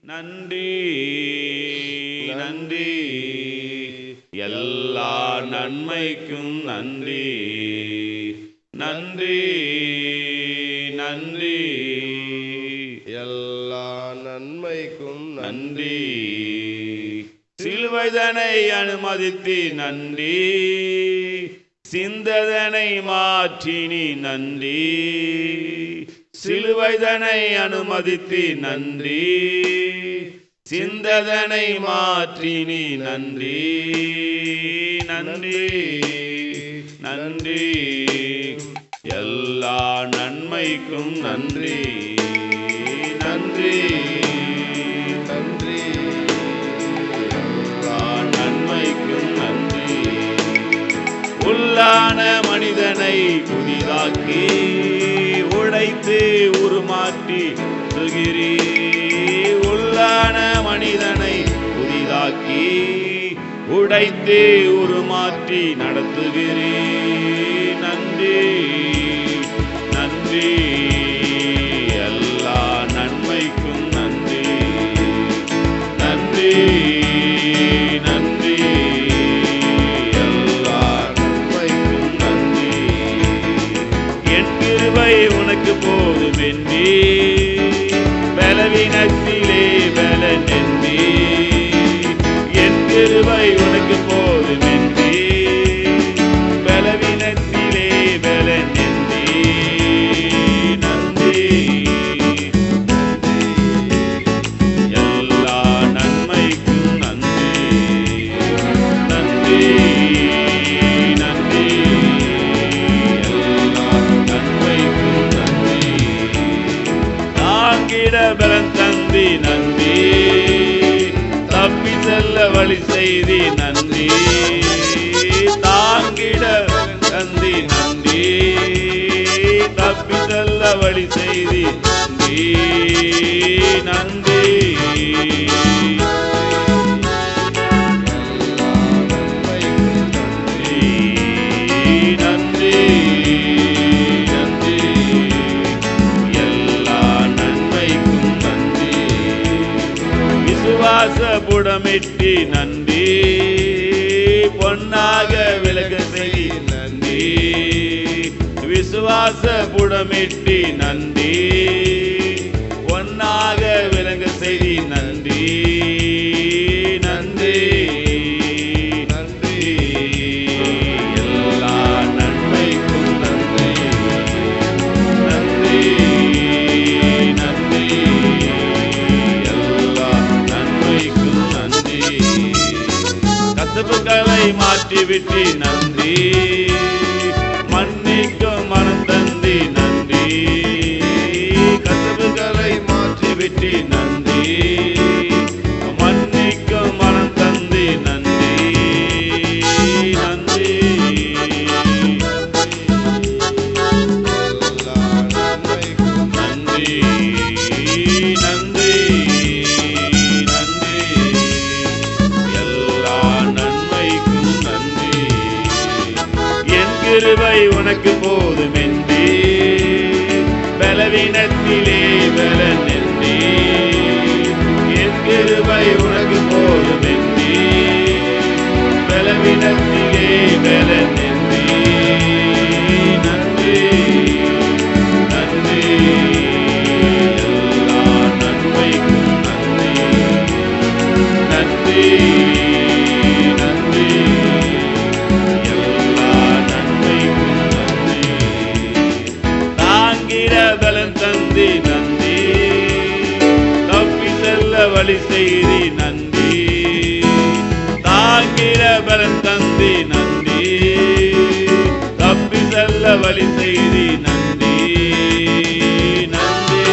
நன்றி நன்றி, எல்லா நன்மைக்கும் நன்றி நன்றி நன்றி, எல்லா நன்மைக்கும் நன்றி. சிலுவைதனை அனுமதித்து நன்றி, சிந்ததனை மாற்றினி நன்றி. சிலுவைதனை அனுமதித்து நன்றி, சிந்ததனை மாற்றினி நன்றி நன்றி நன்றி, எல்லா நன்மைக்கும் நன்றி நன்றி நன்றி, எல்லா நன்மைக்கும் நன்றி. உள்ளான மனிதனை புதிதாக்கி உடைத்து உருமாற்றி சுகிரி. உள்ளான மனிதனை புதிதாக்கி உடைத்து உருமாற்றி நடத்துகிறீ. நன்றி நன்றி, எல்லா நன்மைக்கும் நன்றி நன்றி நன்றி, எல்லா நன்மைக்கும் நன்றி. என் கிருபை உனக்கு போதுமென்றி, பலவீனத்திலே பலன் என்றி. என் கிருபை உனக்கு போதுமென்றி, பலவீனத்திலே பலன் என்றி. நன்றி எல்லா நன்மைக்கும் நன்றி நன்றி நன்றி, எல்லா நன்மைக்கும் நன்றி. தாங்கிட பலன் தந்தி நன்றி, தப்பி செல்ல வழி செய்தி நன்றி. தாங்கிட தந்தி நன்றி, தப்பி செல்ல வழி செய்தி நன்றி நன்றி. நன்றி நன்றி, எல்லா நன்மைக்கும் நன்றி. விசுவாச புடமிட்டி நன்றி, பொன்னாக விலக செய் நன்றி. விசுவாச புடமிட்டி நன்றி, பொன்னாக விலக செய் நன்றி நன்றி நன்றி, எல்லா நன்மைக்கும் நன்றி நன்றி நன்றி, எல்லா நன்மைக்கும் நன்றி. கசப்புகளை மாற்றிவிட்டு நன்றி, மன்னிக்கும் மனம் தந்தி நன்றி. கசப்புகளை மாற்றிவிட்டு நன்றி, மன்னிக்கும் மனம் தந்தி நன்றி நன்றி. எல்லா நன்மைக்கும் நன்றி நன்றி நன்றி, எல்லா நன்மைக்கும் நன்றி. என் கிருபை உனக்கு போதுமென்றி, பலவீனத்திலே பலன் என்றி. என் கிருபை உனக்கு போதுமென்றி, பலவீனத்திலே பலன் என்றி. நன்றி நன்றி, எல்லா நன்மைக்கும் நன்றி நன்றி நன்றி, எல்லா நன்மைக்கும் நன்றி. தாங்கிட பலன் தந்தி நன்றி, தப்பி செல்ல வழி செய்தி நன்றி. தாங்கிட பலன் தந்தி நன்றி, தப்பி செல்ல வழி செய்தி நன்றி நன்றி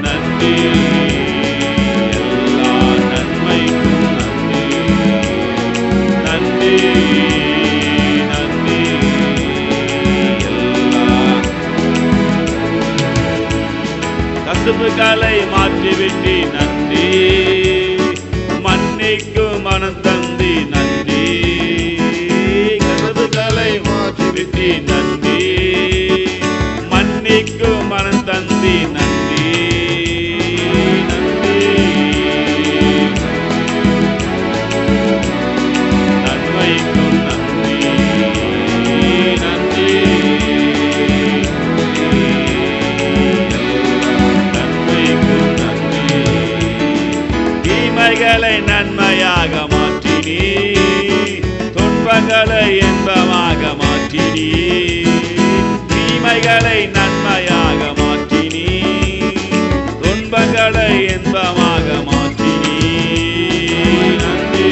நன்றி, எல்லா நன்மைக்கும் நன்றி நன்றி நன்றி, எல்லா கசப்புகளை மாற்றிவிட்டு நன்றி, மன்னிக்கும் மனம் தந்தி நன்றி. கசப்புகளை மாற்றிவிட்டு நன்றி, மன்னிக்கும் மனம் தந்தி நன்றி நன்றி தீமைகளை நன்மையாக மாற்றினீ, துன்பங்களை இன்பமாக மாற்றினீ. தீமைகளை நன்மையாக மாற்றினீ, துன்பங்களை இன்பமாக மாற்றினீ. நன்றி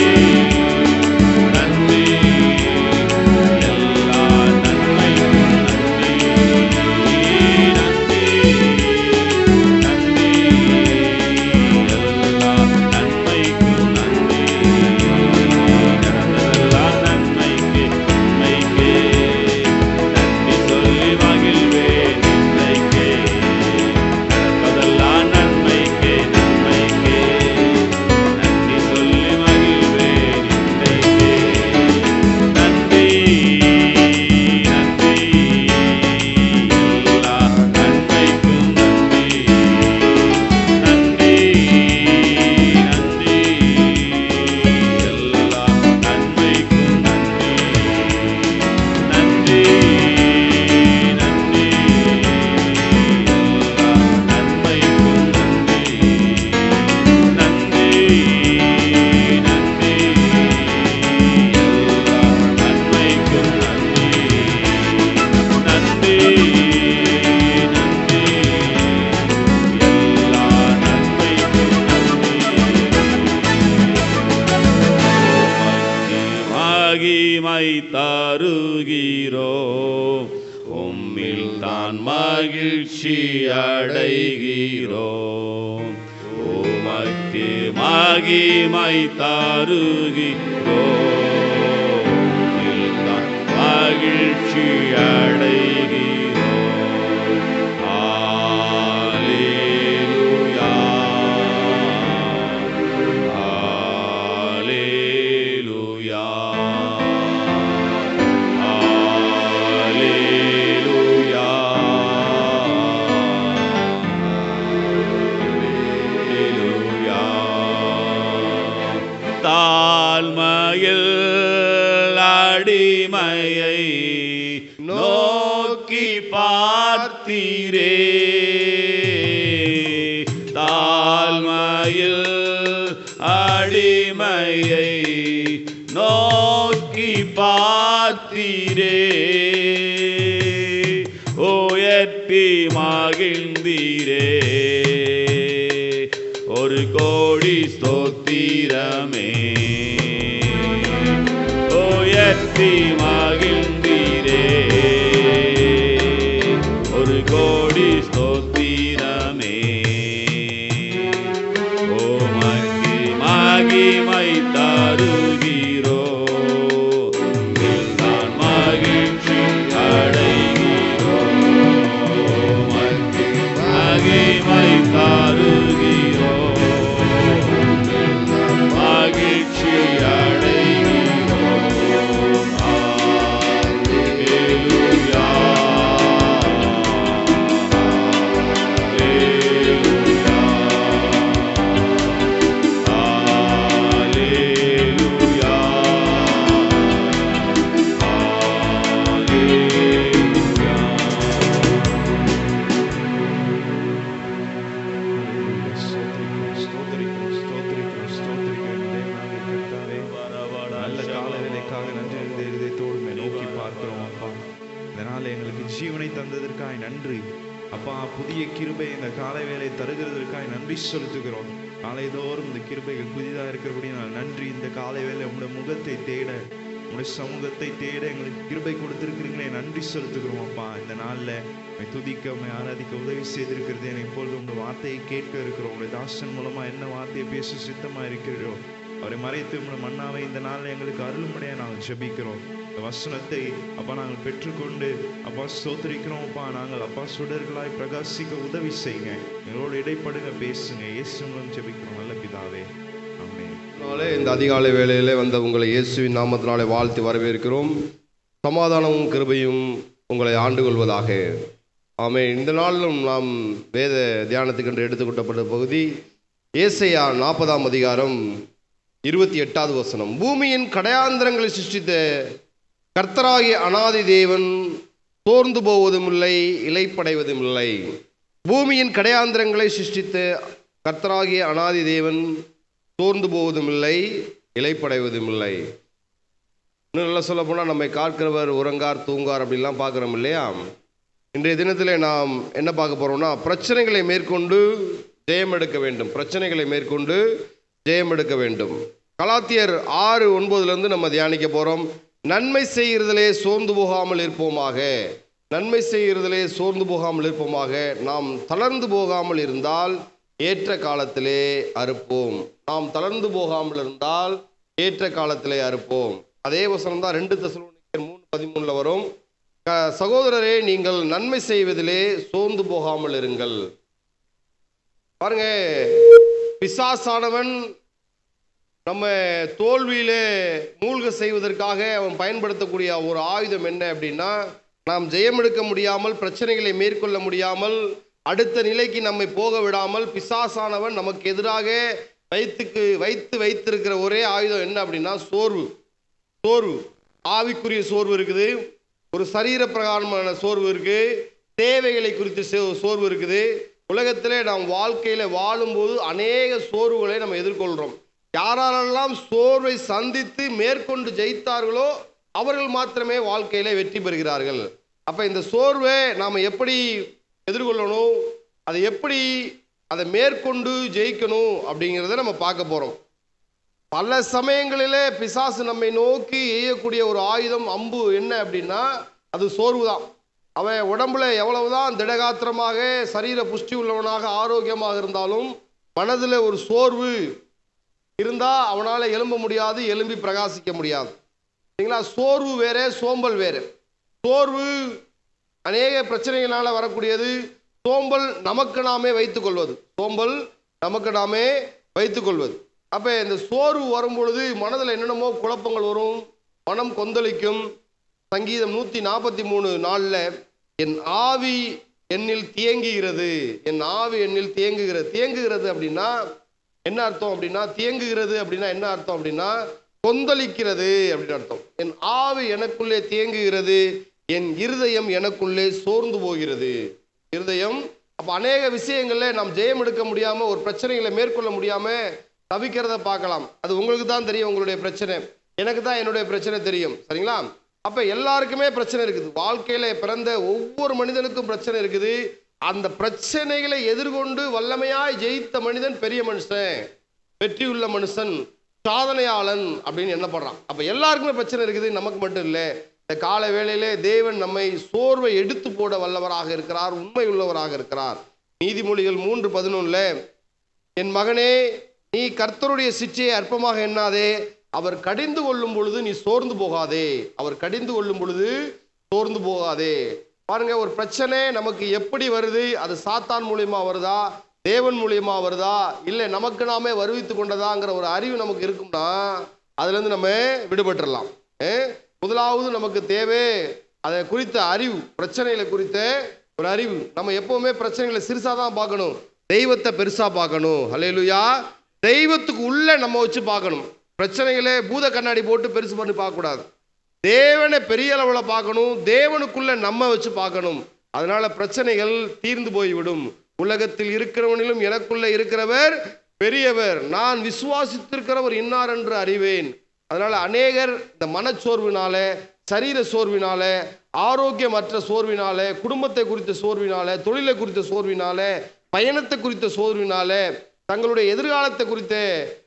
நன்றி, எல்லா நன்மைக்கும் நன்றி. நன்றி நன்றி, எல்லா நன்மைக்கும் நன்றி. நடந்ததெல்லாம் நன்மைக்கு நன்மைக்கு, நன்றி சொல்லி மகிழ்வேன் இன்றைக்கு. நடப்பதெல்லாம் நன்மைக்கு நன்மைக்கு, நன்றி சொல்லி மகிழ்வேன் இன்றைக்கு. நன்றி நன்றி, எல்லா நன்மைக்கும் நன்றி. நன்றி நன்றி, எல்லா நன்மைக்கும் நன்றி. நன்றி நன்றி, எல்லா நன்மைக்கும் நன்றி. நன்றி நன்றி, எல்லா நன்மைக்கும் நன்றி. நன்றி நன்றி, எல்லா நன்மைக்கும் நன்றி. மகிமை தருகிறோம், உம்மில் தான் மகிழ்ச்சி அடைகிறோம். உமக்கு மகிமை தருகிறோம், உம்மில் தான் மகிழ்ச்சி அடைகிறோம். அல்லேலூயா அல்லேலூயா அல்லேலூயா அல்லேலூயா. தாழ்மையில் அடிமையை நோக்கி பார்த்தீரே, தாழ்மையில் அடிமையை நோக்கி பார்த்தீரே. உயர்த்தி மகிழ்ந்தீரே, ஒரு கோடி ஸ்தோத்திரமே. உயர்த்தி மகிழ்ந்தீரே, ஒரு கோடி ஸ்தோத்திரமே. உமக்கு மகிமை தருகிறோ, நான் மகிழ்ச்சி அடைகிறோ. உமக்கு மகிமை தருகிறோ, மகிழ்ச்சி அடைகிறோம். அல்லேலூயா அல்லேலூயா அல்லேலூயா எங்களுக்கு ஜீவனை தந்ததற்காய் நன்றி அப்பா. புதிய கிருபை இந்த காலை வேலை தருகிறதற்காய் நன்றி செலுத்துகிறோம். காலைதோறும் இந்த கிருபைகள் புதிதாக இருக்கிறபடி நான் நன்றி. இந்த காலை வேலை உங்களுடைய முகத்தை தேட, உங்களுடைய சமூகத்தை தேட எங்களுக்கு கிருபை கொடுத்திருக்கிறீங்களே, நன்றி செலுத்துகிறோம் அப்பா. இந்த நாளில் துதிக்க ஆராதிக்க உதவி செய்திருக்கிறது. என்னை இப்பொழுது உங்கள் வார்த்தையை கேட்க இருக்கிறோம். உங்களுடைய தாசன் மூலமா என்ன வார்த்தையை பேச சித்தமா இருக்கிறோம், அவரை மறைத்து உங்களுடைய மன்னாவை இந்த நாளில் எங்களுக்கு அருளும்படியாக நாங்கள் ஜெபிக்கிறோம். இந்த வசனத்தை அப்பா நாங்கள் பெற்றுக்கொண்டு அப்பா ஸ்தோத்திரிக்கிறோம் அப்பா. நாங்கள் அப்பா சுடர்களாய் பிரகாசிக்க உதவி செய்யுங்க, எங்களோடு இடைப்படுங்க, பேசுங்க. இயேசு மூலம் ஜெபிக்கிறோம் நல்ல பிதாவே, ஆமென். இந்த அதிகாலை வேளையிலே வந்த உங்களை இயேசுவின் நாமத்தினாலே வாழ்த்து வரவேற்கிறோம். சமாதானமும் கிருபையும் உங்களை ஆண்டு கொள்வதாக. ஆமென். இந்த நாளிலும் நாம் வேத தியானத்துக்கென்று எடுத்துக்கொள்ளப்பட்ட பகுதி ஏசாயா 40ஆம் அதிகாரம் 28வது வசனம். பூமியின் கடையாந்திரங்களை சிருஷ்டித்த கர்த்தராகிய அநாதி தேவன் சோர்ந்து போவதும் இல்லை, இளைப்படைவதும் இல்லை. பூமியின் கடையாந்திரங்களை சிருஷ்டித்த கர்த்தராகிய அநாதி தேவன் சோர்ந்து போவதும் இல்லை, இளைப்படைவதும் இல்லை. இன்னும் நல்லா சொல்ல போனால் நம்மை காக்கிறவர் உறங்கார் தூங்கார் அப்படிலாம் பார்க்குறோம் இல்லையா? இன்றைய தினத்தில் நாம் என்ன பார்க்க போகிறோம்னா, பிரச்சனைகளை மேற்கொண்டு ஜெயம் எடுக்க வேண்டும். பிரச்சனைகளை மேற்கொண்டு ஜெயம் எடுக்க வேண்டும். கலாத்தியர் 6:9 நம்ம தியானிக்க போகிறோம். நன்மை செய்கிறதிலே சோர்ந்து போகாமல் இருப்போமாக. நன்மை செய்கிறதிலே சோர்ந்து போகாமல் இருப்போமாக. நாம் தளர்ந்து போகாமல் இருந்தால் ஏற்ற காலத்திலே அறுப்போம். நாம் தளர்ந்து போகாமல் இருந்தால் ஏற்ற காலத்திலே அறுப்போம். அதே வசனம் தான் 2 தெசலோனிக்கேயர் 3:13 வரும். சகோதரரே, நீங்கள் நன்மை செய்வதிலே சோர்ந்து போகாமல் இருங்கள். பாருங்க, பிசாசானவன் நம்ம தோல்வியிலே மூழ்க செய்வதற்காக அவன் பயன்படுத்தக்கூடிய ஒரு ஆயுதம் என்ன அப்படின்னா, நாம் ஜெயம் எடுக்க முடியாமல், பிரச்சனைகளை மேற்கொள்ள முடியாமல், அடுத்த நிலைக்கு நம்மை போக விடாமல் பிசாசானவன் நமக்கு எதிராக வைத்திருக்கிற ஒரே ஆயுதம் என்ன அப்படின்னா சோர்வு. சோர்வு, ஆவிக்குரிய சோர்வு இருக்குது, ஒரு சரீர பிரகாரமான சோர்வு இருக்குது, தேவைகளை குறித்து சோர்வு இருக்குது. உலகத்திலே நாம் வாழ்க்கையில் வாழும்போது அநேக சோர்வுகளை நம்ம எதிர்கொள்கிறோம். யாரெல்லாம் சோர்வை சந்தித்து மேற்கொண்டு ஜெயித்தார்களோ அவர்கள் மாத்திரமே வாழ்க்கையில வெற்றி பெறுகிறார்கள். அப்போ இந்த சோர்வை நாம் எப்படி எதிர்கொள்ளணும், அதை மேற்கொண்டு ஜெயிக்கணும் அப்படிங்கிறத நம்ம பார்க்க போகிறோம். பல சமயங்களிலே பிசாசு நம்மை நோக்கி எய்யக்கூடிய ஒரு ஆயுதம், அம்பு என்ன அப்படின்னா அது சோர்வு தான். அவன் உடம்புல எவ்வளவுதான் திடகாத்திரமாக சரீர புஷ்டி உள்ளவனாக ஆரோக்கியமாக இருந்தாலும் மனதில் ஒரு சோர்வு இருந்தால் அவனால் எழும்ப முடியாது, எழும்பி பிரகாசிக்க முடியாது. சரிங்களா? சோர்வு வேற, சோம்பல் வேறு. சோர்வு அநேக பிரச்சனைகளால் வரக்கூடியது. சோம்பல் நமக்கு நாமே வைத்துக்கொள்வது. சோம்பல் நமக்கு நாமே வைத்துக்கொள்வது. அப்போ இந்த சோர்வு வரும் பொழுது மனதில் என்னென்னமோ குழப்பங்கள் வரும், மனம் கொந்தளிக்கும். சங்கீதம் 143:4 என் ஆவி என்னில் தியங்குகிறது. என் ஆவி என்னில் தியங்குகிறது. தியங்குகிறது அப்படின்னா என்ன அர்த்தம் அப்படின்னா, தியங்குகிறது அப்படின்னா என்ன அர்த்தம் அப்படின்னா கொந்தளிக்கிறது அப்படின்னு அர்த்தம். என் ஆவி எனக்குள்ளே தியங்குகிறது, என் இருதயம் எனக்குள்ளே சோர்ந்து போகிறது. இருதயம். அப்போ அநேக விஷயங்கள்ல நாம் ஜெயம் எடுக்க முடியாம, ஒரு பிரச்சனைகளை மேற்கொள்ள முடியாம தவிக்கிறத பார்க்கலாம். அது உங்களுக்கு தான் தெரியும் உங்களுடைய பிரச்சனை, எனக்கு தான் என்னுடைய பிரச்சனை தெரியும். சரிங்களா? அப்ப எல்லாருக்குமே பிரச்சனை இருக்குது. வாழ்க்கையில பிறந்த ஒவ்வொரு மனிதனுக்கும் பிரச்சனை இருக்குது. அந்த பிரச்சனைகளை எதிர்கொண்டு வல்லமையாய் ஜெயித்த மனிதன் பெரிய மனுஷன், வெற்றியுள்ள மனுஷன், சாதனையாளன் அப்படின்னு எண்ணப்படுறான். அப்ப எல்லாருக்குமே பிரச்சனை இருக்குது, நமக்கு மட்டும் இல்லை. இந்த கால வேளையிலே தேவன் நம்மை சோர்வை எடுத்து போட வல்லவராக இருக்கிறார், உண்மை உள்ளவராக இருக்கிறார். நீதிமொழிகள் 3:11 என் மகனே, நீ கர்த்தருடைய சிட்சையை அற்பமாக எண்ணாதே, அவர் கடிந்து கொள்ளும் பொழுது நீ சோர்ந்து போகாதே. அவர் கடிந்து கொள்ளும் பொழுது சோர்ந்து போகாதே. பாருங்க, ஒரு பிரச்சனை நமக்கு எப்படி வருது, அது சாத்தான் மூலியமா வருதா, தேவன் மூலியமா வருதா, இல்லை நமக்கு நாமே வருவித்து கொண்டதாங்கிற ஒரு அறிவு நமக்கு இருக்கும்னா அதுலேருந்து நம்ம விடுபட்டுடலாம். முதலாவது நமக்கு தேவை அதை குறித்த அறிவு, பிரச்சனைகளை குறித்த ஒரு அறிவு. நம்ம எப்பவுமே பிரச்சனைகளை சிறுசாக தான் பார்க்கணும், தெய்வத்தை பெருசாக பார்க்கணும். ஹல்லேலூயா. தெய்வத்துக்கு உள்ள நம்ம வச்சு பார்க்கணும். பிரச்சனைகளை பூத கண்ணாடி போட்டு பெருசு பண்ணி பார்க்கக்கூடாது. தேவனை பெரிய அளவில் பார்க்கணும், தேவனுக்குள்ள நம்ம வச்சு பார்க்கணும். அதனால பிரச்சனைகள் தீர்ந்து போய்விடும். உலகத்தில் இருக்கிறவனிலும் எனக்குள்ள இருக்கிறவர் பெரியவர், நான் விசுவாசித்திருக்கிறவர் இன்னார் என்று அறிவேன். அதனால அநேகர் இந்த மனச்சோர்வினால, சரீர சோர்வினால, ஆரோக்கியமற்ற சோர்வினால, குடும்பத்தை குறித்த சோர்வினால, தொழிலை குறித்த சோர்வினால, பயணத்தை குறித்த சோர்வினால, தங்களுடைய எதிர்காலத்தை குறித்த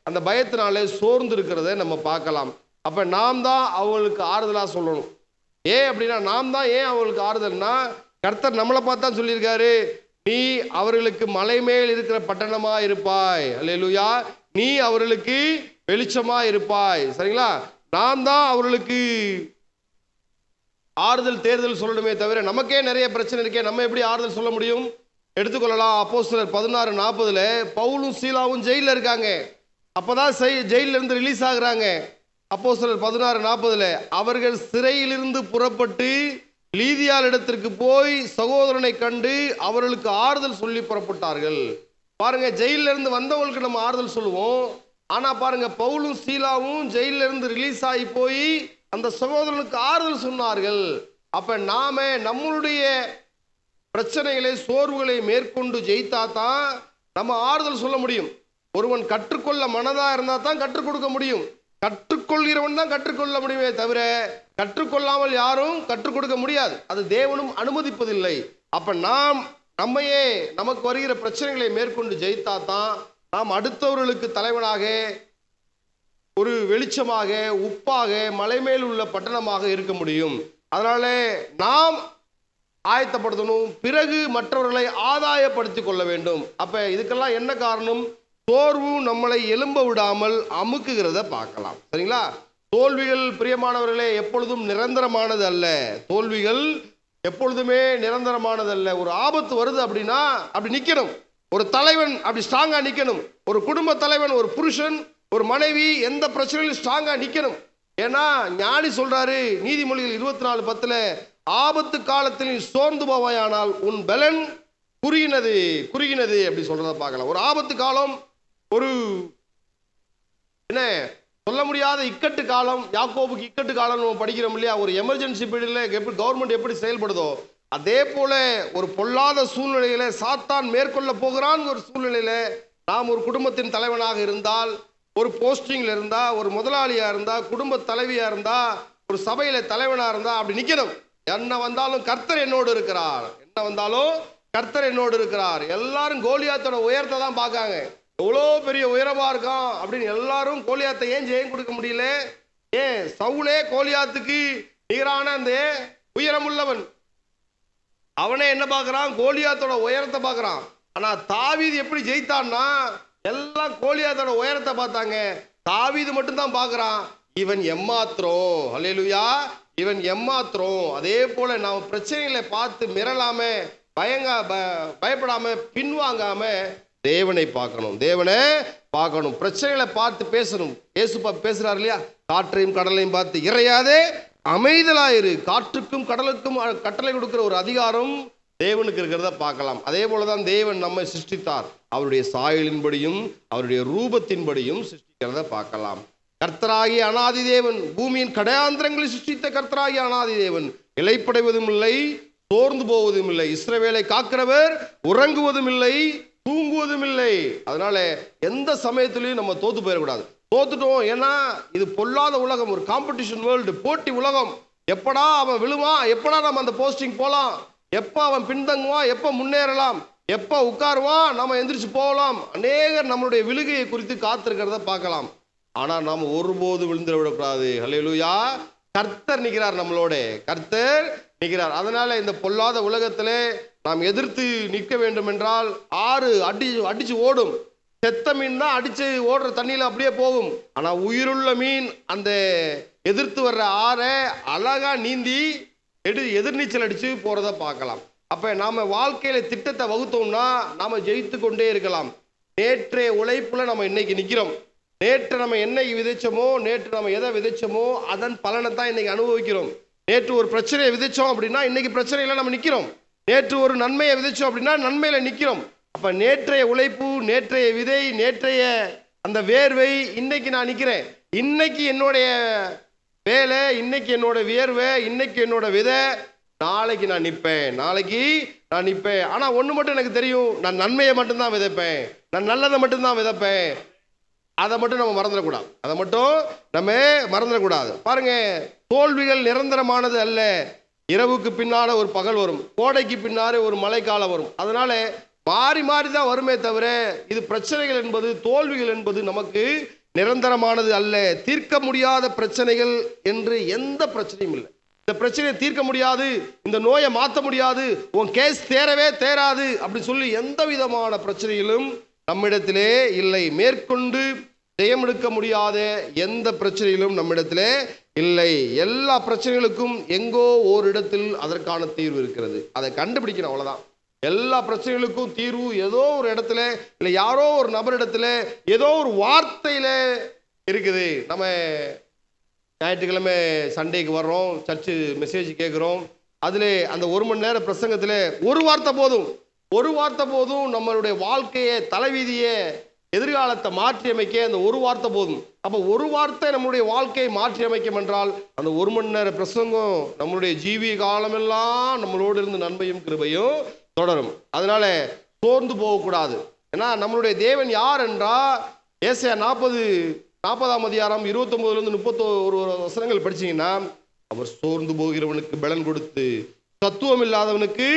அந்த பயத்தினாலே சோர்ந்து இருக்கிறத நம்ம பார்க்கலாம். அப்ப நாம் தான் அவங்களுக்கு ஆறுதலாக சொல்லணும். ஏன் அப்படின்னா, நாம் தான் ஏன் அவங்களுக்கு ஆறுதல்னா, கர்த்தர் நம்மளை பார்த்தா சொல்லியிருக்காரு, நீ அவர்களுக்கு மலை மேல் இருக்கிற பட்டணமா இருப்பாய். அல்லேலூயா. நீ அவர்களுக்கு வெளிச்சமா இருப்பாய். சரிங்களா? நாம் தான் அவர்களுக்கு ஆறுதல் தேர்தல் சொல்லணுமே தவிர, நமக்கே நிறைய பிரச்சனை இருக்கே, நம்ம எப்படி ஆறுதல் சொல்ல முடியும்? எடுத்துக்கொள்ளலாம். அப்போஸ்தலர் 16:40 பவுலும் சீலாவும் ஜெயிலில் இருக்காங்க. அப்பதான் ஜெயிலில் இருந்து ரிலீஸ் ஆகுறாங்க. அப்போஸ்தலர் 16:40 அவர்கள் சிறையிலிருந்து புறப்பட்டு லீதியாள் இடத்திற்கு போய் சகோதரனை கண்டு அவர்களுக்கு ஆறுதல் சொல்லி புறப்பட்டார்கள். பாருங்க, ஜெயிலில் இருந்து வந்தவங்களுக்கு நம்ம ஆறுதல் சொல்லுவோம். ஆனா பாருங்க, பவுலும் சீலாவும் ஜெயிலில் இருந்து ரிலீஸ் ஆகி போய் அந்த சகோதரனுக்கு ஆறுதல் சொன்னார்கள். அப்ப நாம நம்மளுடைய பிரச்சனைகளை, சோர்வுகளை மேற்கொண்டு ஜெயித்தா தான் நம்ம ஆறுதல் சொல்ல முடியும். ஒருவன் கற்றுக்கொள்ள மனதா இருந்தா தான் கற்றுக் கொடுக்க முடியும். கற்றுக்கொள்கிறவன் தான் கற்றுக்கொள்ள முடியுமே தவிர கற்றுக்கொள்ளாமல் யாரும் கற்றுக் கொடுக்க முடியாது. அது தேவனும் அனுமதிப்பதில்லை. அப்ப நாம் நம்மையே நமக்கு வருகிற பிரச்சனைகளை மேற்கொண்டு ஜெயித்தா தான் நாம் அடுத்தவர்களுக்கு தலைவனாக, ஒரு வெளிச்சமாக, உப்பாக, மலை மேல் உள்ள பட்டணமாக இருக்க முடியும். அதனால நாம் ஆயத்தப்படுத்தணும், பிறகு மற்றவர்களை ஆதாயப்படுத்திக் கொள்ள வேண்டும். அப்ப இதுக்கெல்லாம் என்ன காரணம்? சோர்வு நம்மளை எழும்ப விடாமல் அமுக்குகிறத பார்க்கலாம். சரிங்களா? தோல்விகள் பிரியமானவர்களே எப்பொழுதும் நிரந்தரமானது அல்ல. தோல்விகள் எப்பொழுதுமே நிரந்தரமானது அல்ல. ஒரு ஆபத்து வருது அப்படின்னா அப்படி நிக்கணும். ஒரு தலைவன் அப்படி ஸ்ட்ராங்கா நிக்கணும். ஒரு குடும்ப தலைவன், ஒரு புருஷன், ஒரு மனைவி எந்த பிரச்சனையிலும் ஸ்ட்ராங்கா நிக்கணும். ஏன்னா ஞானி சொல்றாரு நீதிமொழிகள் 24:10, ஆபத்து காலத்தில் சோர்ந்து போவாயானால் உன் பலன் குறுகினது அப்படி சொல்றத பார்க்கலாம். ஒரு ஆபத்து காலம், ஒரு என்ன சொல்ல முடியாத இக்கட்டு காலம், யாக்கோபுக்கு இக்கட்டு காலம் நம்ம படிக்கிறோம் இல்லையா? ஒரு எமர்ஜென்சி பீரியட்ல எப்படி கவர்மெண்ட் எப்படி செயல்படுதோ அதே போல ஒரு பொல்லாத சூழ்நிலையில சாத்தான் மேற்கொள்ள போகிறான். ஒரு சூழ்நிலையில நாம் ஒரு குடும்பத்தின் தலைவனாக இருந்தால், ஒரு போஸ்டிங்ல இருந்தா, ஒரு முதலாளியா இருந்தா, குடும்ப தலைவியா இருந்தா, ஒரு சபையில தலைவனா இருந்தா அப்படி நிக்கணும். என்ன வந்தாலும் கர்த்தர் என்னோடு இருக்கிறார், என்ன வந்தாலும் கர்த்தர் என்னோடு இருக்கிறார். எல்லாரும் கோலியாத்தோட உயரத்தை தான் பார்க்காங்க. எவ்வளோ பெரிய உயரமா இருக்கான் அப்படின்னு எல்லாரும் கோலியாத்தை ஏன் ஜெயம் கொடுக்க முடியல? ஏன் சவுலே கோலியாத்துக்கு நிகரான அந்த உயரம் உள்ளவன், அவனே என்ன பார்க்கறான்? கோலியாத்தோட உயரத்தை பார்க்கறான். ஆனா தாவீது எப்படி ஜெயித்தான்னா எல்லாம் கோலியாத்தோட உயரத்தை பார்த்தாங்க, தாவீது மட்டும்தான் பார்க்கறான் இவன் எம்மாத்திரம். அல்லேலூயா, இவன் எம்மாத்திரம். அதே போல நாம் பிரச்சனைகளை பார்த்து மிரளாம, பயப்படாம, பின்வாங்காம தேவனை பார்க்கணும், தேவனை பார்க்கணும். பிரச்சனைகளை பார்த்து பேசணும். இயேசு பேசுறாரு இல்லையா? காற்றையும் கடலையும் பார்த்து இறையாதே அமைதலாயிரு. காற்றுக்கும் கடலுக்கும் கட்டளை கொடுக்கிற ஒரு அதிகாரம் தேவனுக்கு இருக்கிறத பார்க்கலாம். அதே போலதான் தேவன் நம்மை சிருஷ்டித்தார். அவருடைய சாயலின்படியும் அவருடைய ரூபத்தின்படியும் சிருஷ்டிக்கிறத பார்க்கலாம். கர்த்தராகிய அனாதி தேவன், பூமியின் கடையாந்திரங்களை சிருஷ்டித்த கர்த்தராகிய அனாதி தேவன் இலைப்படைவதும் இல்லை, சோர்ந்து போவதும் இல்லை. இஸ்ரவேலை காக்கிறவர் உறங்குவதும் இல்லை, தூங்குவதும் இல்லை. அதனால எந்த சமயத்திலையும் நம்ம தோத்து போயிடக்கூடாது. தோத்துட்டோம் ஏன்னா இது பொல்லாத உலகம், ஒரு காம்படிஷன் வேர்ல்டு, போட்டி உலகம். எப்படா அவன் விழுவான், எப்படா நம்ம அந்த போஸ்டிங் போலாம், எப்ப அவன் பின்தங்குவான், எப்ப முன்னேறலாம், எப்ப உட்காருவான், நம்ம எந்திரிச்சு போகலாம். அநேகர் நம்மளுடைய விழுகையை குறித்து காத்திருக்கிறத பார்க்கலாம். ஆனா நாம ஒருபோது விழுந்துட விடக்கூடாது. அல்லேலூயா, கர்த்தர் நிற்கிறார், நம்மளோட கர்த்தர் நிற்கிறார். அதனால இந்த பொல்லாத உலகத்திலே நாம் எதிர்த்து நிற்க வேண்டும் என்றால் ஆறு அடிச்சு ஓடும். செத்த மீன் தான் அடிச்சு ஓடுற தண்ணியில அப்படியே போகும். ஆனா உயிருள்ள மீன் அந்த எதிர்த்து வர்ற ஆறை அழகா நீந்தி எதிர்நீச்சல் அடிச்சு போறத பார்க்கலாம். அப்ப நாம வாழ்க்கையில திட்டத்தை வகுத்தோம்னா நாம ஜெயித்து கொண்டே இருக்கலாம். நேற்றைய உழைப்புல நம்ம இன்னைக்கு நிக்கிறோம். நேற்று நம்ம என்னைக்கு விதைச்சோமோ, நேற்று நம்ம எதை விதைச்சோமோ அதன் பலனை தான் இன்னைக்கு அனுபவிக்கிறோம். நேற்று ஒரு பிரச்சனையை விதைச்சோம் அப்படின்னா இன்னைக்கு பிரச்சனையில நம்ம நிக்கிறோம். நேற்று ஒரு நன்மையை விதைச்சோம் அப்படின்னா நன்மையில நிக்கிறோம். அப்ப நேற்றைய உழைப்பு, நேற்றைய விதை, நேற்றைய அந்த வேர்வை, இன்னைக்கு நான் நிக்கிறேன். இன்னைக்கு என்னுடைய வேலை, இன்னைக்கு என்னோட வியர்வை, இன்னைக்கு என்னோட விதை, நாளைக்கு நான் நிற்பேன். ஆனா ஒண்ணு மட்டும் எனக்கு தெரியும், நான் நன்மையை மட்டும்தான் விதைப்பேன், நான் நல்லதை மட்டும்தான் விதைப்பேன். அதை மட்டும் நம்ம மறந்துடக்கூடாது. பாருங்க, தோல்விகள் நிரந்தரமானது அல்ல. இரவுக்கு பின்னால ஒரு பகல் வரும், கோடைக்கு பின்னாலே ஒரு மழைக்காலம் வரும். அதனால மாறி தான் வருமே தவிர இது பிரச்சனைகள் என்பது, தோல்விகள் என்பது நமக்கு நிரந்தரமானது அல்ல. தீர்க்க முடியாத பிரச்சனைகள் என்று எந்த பிரச்சனையும் இல்லை. இந்த பிரச்சனையை தீர்க்க முடியாது, இந்த நோயை மாற்ற முடியாது, உன் கேஸ் தேராது அப்படி சொல்லி எந்த விதமான பிரச்சனைகளும் நம்மிடத்திலே இல்லை. மேற்கொண்டு ஜெயமெடுக்க முடியாத எந்த பிரச்சனையிலும் நம்மிடத்திலே இல்லை. எல்லா பிரச்சனைகளுக்கும் எங்கோ ஓரிடத்தில் அதற்கான தீர்வு இருக்கிறது. அதை கண்டுபிடிக்கணும், அவ்வளவுதான். எல்லா பிரச்சனைகளுக்கும் தீர்வு ஏதோ ஒரு இடத்துல, இல்லை யாரோ ஒரு நபரிடத்துல, ஏதோ ஒரு வார்த்தையில இருக்குது. நம்ம ஞாயிற்றுக்கிழமை சண்டேக்கு வர்றோம், சர்ச்சு மெசேஜ் கேட்குறோம். அதுல அந்த 1 மணி நேர பிரசங்கத்துல ஒரு வார்த்தை போதும் நம்மளுடைய வாழ்க்கையை, தலைவீதியை, எதிர்காலத்தை மாற்றி அமைக்க அந்த ஒரு வார்த்தை போதும். அப்ப ஒரு வார்த்தை நம்மளுடைய வாழ்க்கையை மாற்றி அமைக்கும் என்றால் அந்த 1 மணி நேர பிரசங்கம் நம்மளுடைய ஜீவிய காலமெல்லாம் நம்மளோடு இருந்து நன்மையும் கிருபையும் தொடரும். அதனால சோர்ந்து போகக்கூடாது. ஏன்னா நம்மளுடைய தேவன் யார் என்றா, ஏசாயா 40ஆம் அதிகாரம் 29லிருந்து 31 வசனங்கள் படிச்சீங்கன்னா, அவர் சோர்ந்து போகிறவனுக்கு பலன் கொடுத்து தத்துவம் இல்லாதவனுக்கு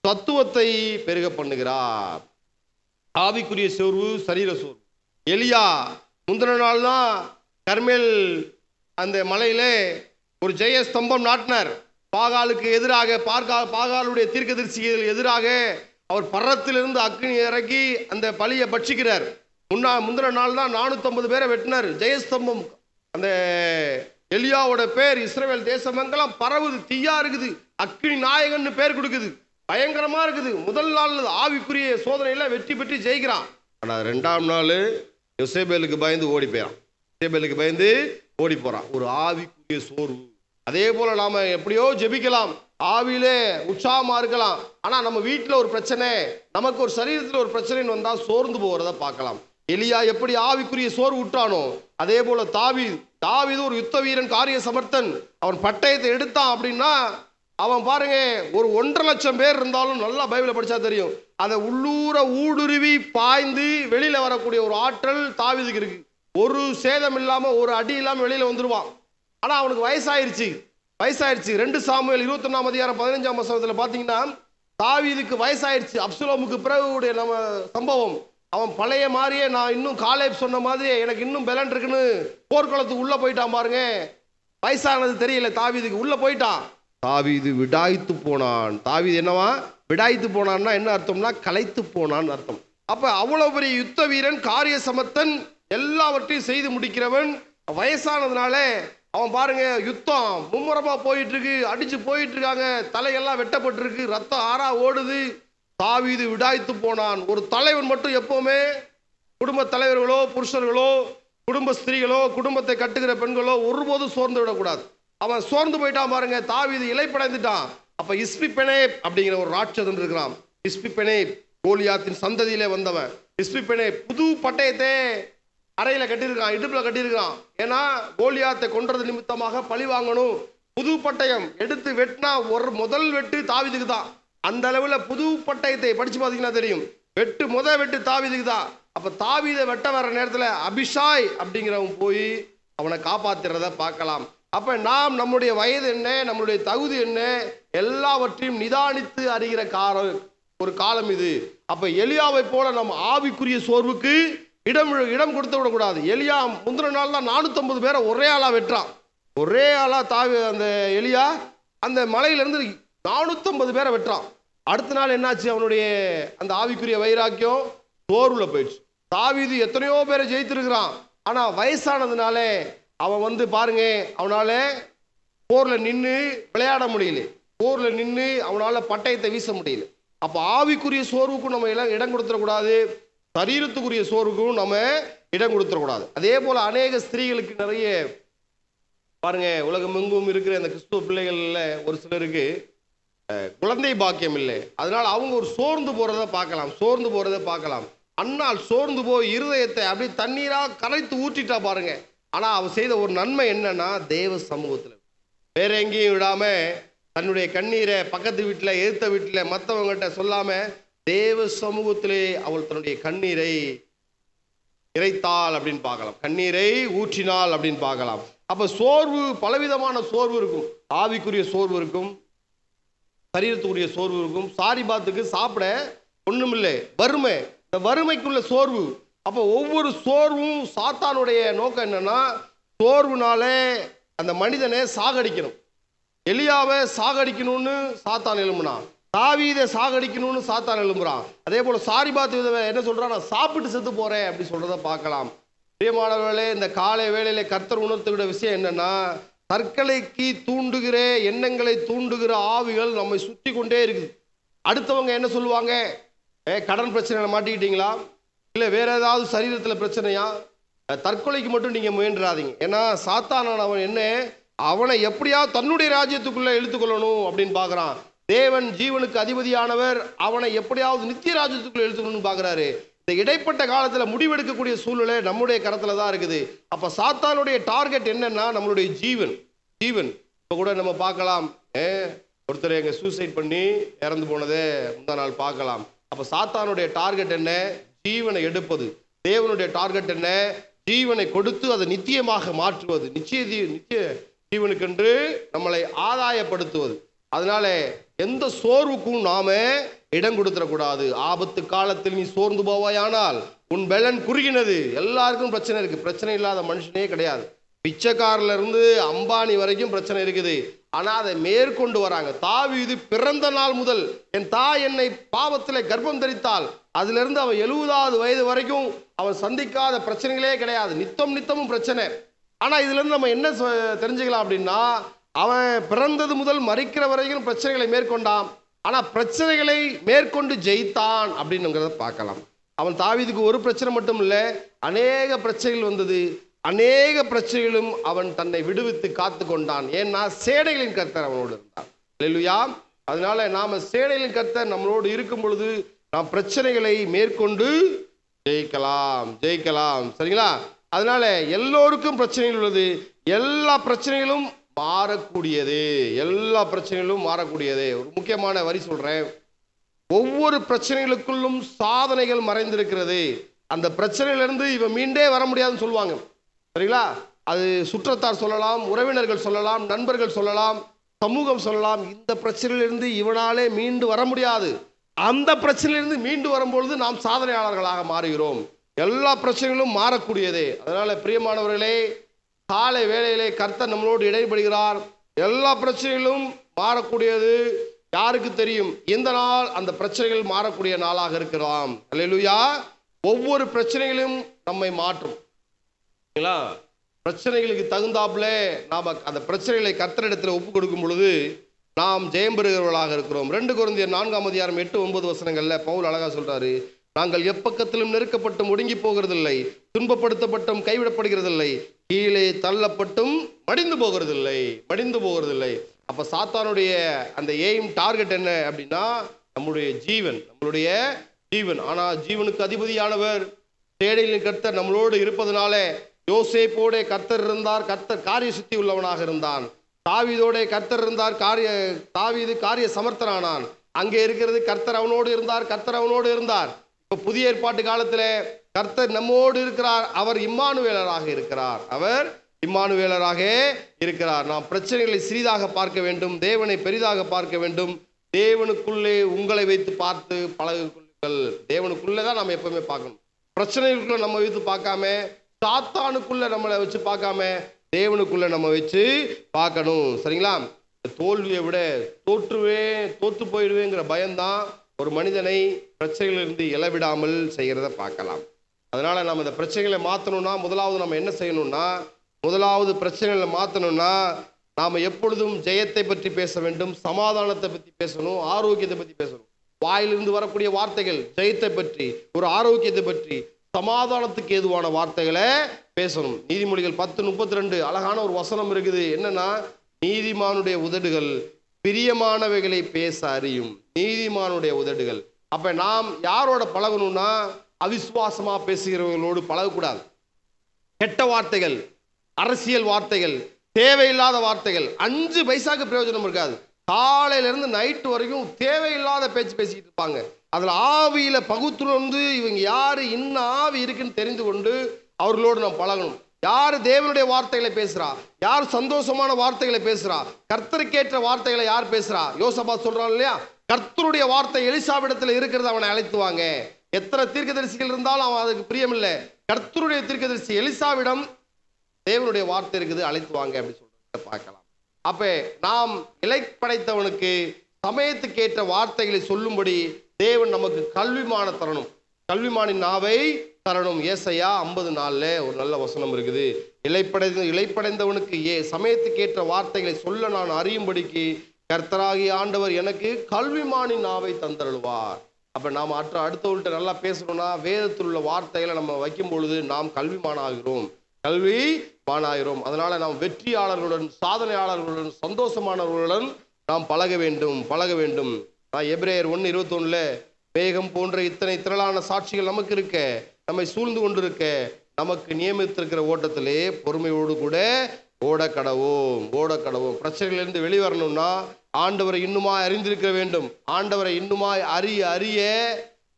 தத்துவத்தை பெருக பண்ணுகிறார். ஆவிக்குரிய சோர்வு, சரீர சோர்வு. எலியா முந்தின நாள் தான் கர்மேல் அந்த மலையிலே ஒரு ஜெய ஸ்தம்பம் நாட்டினார். பாகாலுக்கு எதிராக, பாகாலுடைய தீர்க்கதரிசிகள் எதிராக அவர் பர்வதத்திலிருந்து அக்னி இறக்கி அந்த பலியை பட்சிக்கிறார். முந்தின நாள் தான் 450 பேரை வெட்டினார். ஜெயஸ்தம்பம். அந்த எலியாவோட பேர் இஸ்ரவேல் தேசமெங்கெல்லாம் பரவுது, தீயா இருக்குது, அக்னி நாயகன்னு பேர் கொடுக்குது, பயங்கரமா இருக்குது. முதல் நாள் ஆவிக்குரிய சோதனையில வெற்றி பெற்று ஜெயிக்கிறான். ஆனா 2ஆம் நாள் யோசேபேலுக்கு பயந்து ஓடி போயிறான். யோசேபேலுக்கு பயந்து ஓடி போறான். ஒரு ஆவிக்குரிய சோர்வு. அதே போல நாம எப்படியோ ஜெபிக்கலாம், ஆவியிலே உற்சாகமா இருக்கலாம். ஆனா நம்ம வீட்டில் ஒரு பிரச்சனை, நமக்கு ஒரு சரீரத்தில் ஒரு பிரச்சனைன்னு வந்தா சோர்ந்து போகிறத பார்க்கலாம். எலியா எப்படி ஆவிக்குரிய சோர்வு விட்டானோ, அதே போல தாவீது ஒரு யுத்த வீரன், காரிய சமர்த்தன். அவன் பட்டயத்தை எடுத்தான் அப்படின்னா, அவன் பாருங்க, ஒரு 1.5 லட்சம் பேர் இருந்தாலும் நல்லா பைபிளை படிச்சா தெரியும், அதை உள்ளூர ஊடுருவி பாய்ந்து வெளியில வரக்கூடிய ஒரு ஆற்றல் தாவீதுக்கு இருக்கு. ஒரு சேதம் இல்லாம, ஒரு அடி இல்லாம வெளியில வந்துருவான். ஆனா அவனுக்கு வயசாயிருச்சு. 2 சாமுவேல் 21ஆம் அதிகாரம் 15ஆம் வசனத்துல பாத்தீங்கன்னா, தாவீதுக்கு வயசாயிருச்சு. அப்சலோமுக்கு பிறகு நம்ம சம்பவம். அவன் பழைய மாதிரியே, நான் இன்னும் காலேப் சொன்ன மாதிரி எனக்கு இன்னும் பலன் இருக்குன்னு போர்க்களத்துக்கு உள்ள போயிட்டான் பாருங்க. வயசானது தெரியல தாவீதுக்கு. உள்ள போயிட்டான். தாவீது விடாய்த்து போனான். தாவீது என்னவா விடாய்த்து போனான்னா என்ன அர்த்தம்னா, களைத்து போனான்னு அர்த்தம். அப்ப அவ்வளவு பெரிய யுத்த வீரன், காரிய சமர்த்தன், எல்லாவற்றையும் செய்து முடிக்கிறவன். வயசானதுனால அவன் பாருங்க, யுத்தம் மும்முரமா போயிட்டு இருக்கு, அடிச்சு போயிட்டு இருக்காங்க, தலையெல்லாம் வெட்டப்பட்டிருக்கு, ரத்தம் ஆறா ஓடுது. தாவீது விடாய்த்து போனான். ஒரு தலைவன் மட்டும் எப்பவுமே, குடும்ப தலைவர்களோ, புருஷர்களோ, குடும்ப ஸ்திரீகளோ, குடும்பத்தை கட்டுகிற பெண்களோ ஒருபோதும் சோர்ந்து விடக்கூடாது. அவன் சோர்ந்து போயிட்டான் பாருங்க, தாவீது இலைப்படைந்துட்டான். அப்ப இஸ்பிபெனேப் அப்படிங்கிற ஒரு ராட்சதன் இருக்கிறான். இஸ்பிபெனேப் கோலியாத்தின் சந்ததியிலே வந்தவன். இஸ்பிபெனேப் புது பட்டயத்தை அறையில கட்டியிருக்கான், இடுப்புல கட்டியிருக்கான். ஏன்னா கோலியாத்தை கொன்றது நிமித்தமாக பழி வாங்கணும். புது பட்டயம் எடுத்து வெட்டினா ஒரு முதல் வெட்டு தாவீதுக்கு தான். அந்த அளவுல புது பட்டயத்தை படிச்சு பார்த்தீங்கன்னா தெரியும். முதல் வெட்டு தாவீதுக்கு தான். அப்ப தாவீதை வெட்ட வர நேரத்துல அபிஷாய் அப்படிங்கிறவன் போய் அவனை காப்பாத்துறத பார்க்கலாம். அப்ப நாம் நம்முடைய வயது என்ன, நம்மளுடைய தகுதி என்ன, எல்லாவற்றையும் நிதானித்து அறிகிற ஒரு காலம் இது. அப்ப எலியாவை போல நம்ம ஆவிக்குரிய சோர்வுக்கு இடம் கொடுத்து விடக்கூடாது. எலியா முந்தின நாள் தான் 450 பேரை ஒரே ஆளா வெட்டுறான். ஒரே ஆளா அந்த எலியா அந்த மலையிலிருந்து 450 பேரை வெட்டுறான். அடுத்த நாள் என்னாச்சு, அவனுடைய அந்த ஆவிக்குரிய வைராக்கியம் சோர்வுல போயிடுச்சு. தாவீது எத்தனையோ பேரை ஜெயித்திருக்கிறான். ஆனா வயசானதுனால அவன் பாருங்க, அவனால போர்ல நின்று விளையாட முடியல, போர்ல நின்று அவனால பட்டயத்தை வீச முடியல. அப்ப ஆவிக்குரிய சோர்வுக்கும் நம்ம இடம் கொடுத்துடக்கூடாது, சரீரத்துக்குரிய சோர்வுக்கும் நம்ம இடம் கொடுத்துடக்கூடாது. அதே போல அநேக ஸ்திரீகளுக்கு நிறைய பாருங்க, உலகம் எங்கும் இருக்கிற அந்த கிறிஸ்துவ பிள்ளைகள்ல ஒரு சிலருக்கு குழந்தை பாக்கியம் இல்லை. அதனால அவங்க ஒரு சோர்ந்து போறதை பார்க்கலாம். அன்னால் சோர்ந்து போய் இருதயத்தை அப்படி தண்ணீரா கரைத்து ஊற்றிட்டா பாருங்க. ஆனா அவன் செய்த ஒரு நன்மை என்னன்னா, தேவ சமூகத்துல வேற எங்கேயும் விடாம தன்னுடைய கண்ணீரை பக்கத்து வீட்டுல, எதிர்த்த வீட்டுல, மற்றவங்ககிட்ட சொல்லாம தேவ சமூகத்திலே அவள் தன்னுடைய கண்ணீரை இறைத்தாள் அப்படின்னு பார்க்கலாம், கண்ணீரை ஊற்றினாள் அப்படின்னு பார்க்கலாம். அப்ப சோர்வு, பலவிதமான சோர்வு இருக்கும். ஆவிக்குரிய சோர்வு இருக்கும், சரீரத்துக்குரிய சோர்வு இருக்கும். சாரிபாத்துக்கு சாப்பிட ஒண்ணுமில்லை, வறுமை, இந்த வறுமைக்குள்ள சோர்வு. அப்ப ஒவ்வொரு சோர்வும் சாத்தானுடைய நோக்கம் என்னன்னா, சோர்வுனாலே அந்த மனிதனை சாகடிக்கணும். எலியாவை சாகடிக்கணும்னு சாத்தான் எழும்புனான், தாவீதை சாகடிக்கணும்னு சாத்தான் எழும்புறான். அதே போல சாரிபாத் என்ன சொல்றான், நான் சாப்பிட்டு செத்து போறேன் அப்படி சொல்றத பார்க்கலாம். பிரியமானவர்களே, இந்த காலை வேளையில கர்த்தர் உணர்த்துகிற விஷயம் என்னன்னா, தற்கொலைக்கு தூண்டுகிற எண்ணங்களை தூண்டுகிற ஆவிகள் நம்மை சுற்றி கொண்டே இருக்குது. அடுத்தவங்க என்ன சொல்லுவாங்க, கடன் பிரச்சனை மாட்டிக்கிட்டீங்களா, இல்லை வேற ஏதாவது சரீரத்தில் பிரச்சனையா, தற்கொலைக்கு மட்டும் நீங்க முயன்றாதீங்க. ஏன்னா சாத்தானவன் என்ன, அவனை எப்படியாவது தன்னுடைய ராஜ்யத்துக்குள்ள இழுத்துக்கொள்ளணும் அப்படின்னு பார்க்குறான். தேவன் ஜீவனுக்கு அதிபதியானவர் அவனை எப்படியாவது நித்திய ராஜ்யத்துக்குள்ள இழுத்துக்கணும்னு பார்க்குறாரு. இந்த இடைப்பட்ட காலத்தில் முடிவெடுக்கக்கூடிய சூழ்நிலை நம்முடைய கரத்துல தான் இருக்குது. அப்ப சாத்தானுடைய டார்கெட் என்னன்னா, நம்மளுடைய ஜீவன். இப்போ கூட நம்ம பார்க்கலாம், ஒருத்தர் எங்க சூசைட் பண்ணி இறந்து போனதே முந்தா நாள் பார்க்கலாம். அப்ப சாத்தானுடைய டார்கெட் என்ன, ஜீவனை எடுப்பது. தேவனுடைய டார்கெட் என்ன? ஜீவனை கொடுத்து அதை நித்தியமாக மாற்றுவது, நித்திய ஜீவனுக்கென்று நம்மளை ஆதாயப்படுத்துவது. அதனால எந்த சோர்வுக்கும் நாம இடம் கொடுத்துடக்கூடாது. ஆபத்து காலத்தில் நீ சோர்ந்து போவாயானால் உன் பலன் குறுகினது. எல்லாருக்கும் பிரச்சனை இருக்கு, பிரச்சனை இல்லாத மனுஷனே கிடையாது. பிச்சைக்காரில இருந்து அம்பானி வரைக்கும் பிரச்சனை இருக்குது. ஆனா அதை மேற்கொண்டு வராங்க. தாவீது பிறந்த நாள் முதல் என் தாய் என்னை பாவத்திலே கர்ப்பம் தரித்தால் அதுல இருந்து அவன் 70வது வயது வரைக்கும் அவன் சந்திக்காத பிரச்சனைகளே கிடையாது. நித்தமும் பிரச்சனை. ஆனா இதுல இருந்து நம்ம என்ன தெரிஞ்சுக்கலாம் அப்படின்னா, அவன் பிறந்தது முதல் மரிக்கிற வரைக்கும் பிரச்சனைகளை மேற்கொண்டான். ஆனா பிரச்சனைகளை மேற்கொண்டு ஜெயித்தான் அப்படின்னுங்கிறத பார்க்கலாம். அவன் தாவீதுக்கு ஒரு பிரச்சனை மட்டும் இல்லை, அநேக பிரச்சனைகள் வந்தது. அநேக பிரச்சனைகளும் அவன் தன்னை விடுவித்து காத்து கொண்டான். ஏன்னா சேனைகளின் கர்த்தர் அவனோடு இருந்தான். அல்லேலூயா. அதனால நாம சேனைகளின் கர்த்தர் நம்மளோடு இருக்கும் பொழுது நாம் பிரச்சனைகளை மேற்கொண்டு ஜெயிக்கலாம். சரிங்களா? அதனால எல்லோருக்கும் பிரச்சனைகள் உள்ளது. எல்லா பிரச்சனைகளும் மாறக்கூடியது. ஒரு முக்கியமான வரி சொல்றேன். ஒவ்வொரு பிரச்சனைகளுக்குள்ளும் சாதனைகள் மறைந்திருக்கிறது. அந்த பிரச்சனையிலிருந்து இவன் மீண்டே வர முடியாதுன்னு சொல்லுவாங்க. சரிங்களா? அது சுற்றத்தார் சொல்லலாம், உறவினர்கள் சொல்லலாம், நண்பர்கள் சொல்லலாம், சமூகம் சொல்லலாம். இந்த பிரச்சனையிலிருந்து இவனாலே மீண்டு வர முடியாது. அந்த பிரச்சனையிலிருந்து மீண்டு வரும்பொழுது நாம் சாதனையாளர்களாக மாறுகிறோம். எல்லா பிரச்சனைகளும் மாறக்கூடியதே. அதனால பிரியமானவர்களே, காலை வேளையிலே கர்த்தர் நம்மளோடு இடைபடுகிறார். எல்லா பிரச்சனைகளும் மாறக்கூடியது. யாருக்கு தெரியும் இந்த நாள் அந்த பிரச்சனைகள் மாறக்கூடிய நாளாக இருக்கலாம். அல்லேலூயா. ஒவ்வொரு பிரச்சனைகளும் நம்மை மாற்றும். பிரச்சனைகளுக்கு தகுந்தாப்புல நாம அந்த பிரச்சனைகளை கர்த்தரிடத்தில் ஒப்பு கொடுக்கும் பொழுது நாம் ஜெயம் பெறுகிறவர்களாக இருக்கிறோம். 2 கொரிந்தியர் 4:8-9 பவுல் அழகா சொல்றாரு, நாங்கள் எப்பக்கத்திலும் நெருக்கப்பட்டும் ஒடுங்கி போகிறதில்லை, துன்பப்படுத்தப்பட்டும் கைவிடப்படுகிறதில்லை, கீழே தள்ளப்பட்டும் மடிந்து போகிறதில்லை. அப்ப சாத்தானுடைய அந்த எய்ம் டார்கெட் என்ன அப்படின்னா நம்மளுடைய ஜீவன். ஆனா ஜீவனுக்கு அதிபதியானவர் சேனைகளின் கர்த்தர் நம்மளோடு இருப்பதனால யோசேப்போட கர்த்தர் இருந்தார், கர்த்தர் காரிய சுத்தி உள்ளவனாக இருந்தான். தாவீதோட கர்த்தர் இருந்தார், தாவீது காரிய சமர்த்தனானான். அங்கே இருக்கிறது கர்த்தர் அவனோடு இருந்தார். இப்ப புதிய ஏற்பாட்டு காலத்துல கர்த்தர் நம்மோடு இருக்கிறார். அவர் இம்மானுவேலராக இருக்கிறார். நாம் பிரச்சனைகளை சிறிதாக பார்க்க வேண்டும், தேவனை பெரிதாக பார்க்க வேண்டும். தேவனுக்குள்ளே உங்களை வைத்து பார்த்து பழகுங்கள். தேவனுக்குள்ளேதான் நம்ம எப்பவுமே பார்க்கணும். பிரச்சனைகளுக்குள்ள நம்ம வைத்து பார்க்காம, சாத்தானுக்குள்ள நம்மளை வச்சு பார்க்காம, தேவனுக்குள்ள நம்ம வச்சு பார்க்கணும். சரிங்களா? தோல்வியை விட தோற்று போயிடுவேங்கிற பயம்தான் ஒரு மனிதனை பிரச்சனைகளிலிருந்து இழவிடாமல் செய்கிறத பார்க்கலாம். அதனால நம்ம இந்த பிரச்சனைகளை மாற்றணும்னா முதலாவது நம்ம என்ன செய்யணும்னா, பிரச்சனைகளை மாற்றணும்னா நாம எப்பொழுதும் ஜெயத்தை பற்றி பேச வேண்டும், சமாதானத்தை பற்றி பேசணும், ஆரோக்கியத்தை பற்றி பேசணும். வாயிலிருந்து வரக்கூடிய வார்த்தைகள் ஜெயத்தை பற்றி, ஒரு ஆரோக்கியத்தை பற்றி, சமாதானத்துக்கு ஏதுவான வார்த்தைகளை பேசணும். நீதிமொழிகள் 10:32 அழகான ஒரு வசனம் இருக்குது. என்னன்னா, நீதிமானுடைய உதடுகள் பிரியமானவைகளை பேச அறியும். நீதிமானுடைய உதடுகள். அப்ப நாம் யாரோட பழகணும்னா, அவிசுவாசமா பேசுகிறவர்களோடு பழகக்கூடாது. கெட்ட வார்த்தைகள், அரசியல் வார்த்தைகள், தேவையில்லாத வார்த்தைகள், 5 பைசாக்கு பிரயோஜனம் இருக்காது. காலையில இருந்து நைட்டு வரைக்கும் தேவையில்லாத பேச்சு பேசிக்கிட்டு இருப்பாங்க. அதுல ஆவியில பகுத்துணர்ந்து இவங்க யாரு, இன்ன ஆவி இருக்குன்னு தெரிந்து கொண்டு அவர்களோடு நாம் பழகணும். யாரு தேவனுடைய வார்த்தைகளை பேசுறா, யார் சந்தோஷமான வார்த்தைகளை பேசுறா, கர்த்தருக்கேற்ற வார்த்தைகளை யார் பேசுறா. யோசபாத் சொல்றான் இல்லையா, கர்த்தருடைய வார்த்தை எலிசாவிடத்துல இருக்கிறது, அவனை அழைத்துவாங்க. எத்தனை தீர்க்கதரிசிகள் இருந்தாலும் அவன் அதுக்கு பிரியமில்லை. கர்த்தருடைய தீர்க்கதரிசி எலிசாவிடம் தேவனுடைய வார்த்தை இருக்குது, அழைத்துவாங்க அப்படி சொல்றத பார்க்கலாம். அப்ப நாம் இலை படைத்தவனுக்கு சமயத்துக்கேற்ற வார்த்தைகளை சொல்லும்படி தேவன் நமக்கு கல்விமானின் நாவை தரணும். ஏசாயா 50:4 ஒரு நல்ல வசனம் இருக்குது. இலைப்படைந்தவனுக்கு சமயத்துக்கேற்ற வார்த்தைகளை சொல்ல நான் அறியும்படிக்கு கர்த்தராகிய ஆண்டவர் எனக்கு கல்விமானின் நாவை தந்தருள்வார். அப்ப நாம் அடுத்தவர்கிட்ட நல்லா பேசணும்னா வேதத்தில் உள்ள வார்த்தைகளை நம்ம வைக்கும் பொழுது நாம் கல்விமானாகிறோம். அதனால நாம் வெற்றியாளர்களுடன், சாதனையாளர்களுடன், சந்தோஷமானவர்களுடன் நாம் பழக வேண்டும். எபிரேயர் 1:21 மேகம் போன்ற இத்தனை திரளான சாட்சிகள் நமக்கு இருக்க, நம்மை சூழ்ந்து கொண்டிருக்க, நமக்கு நியமித்திருக்கிற ஓட்டத்திலே பொறுமையோடு கூட ஓட கடவோம். பிரச்சனைகளிலிருந்து வெளிவரணும்னா ஆண்டவரை இன்னுமாய் அறிந்திருக்க வேண்டும். ஆண்டவரை இன்னுமாய் அறிய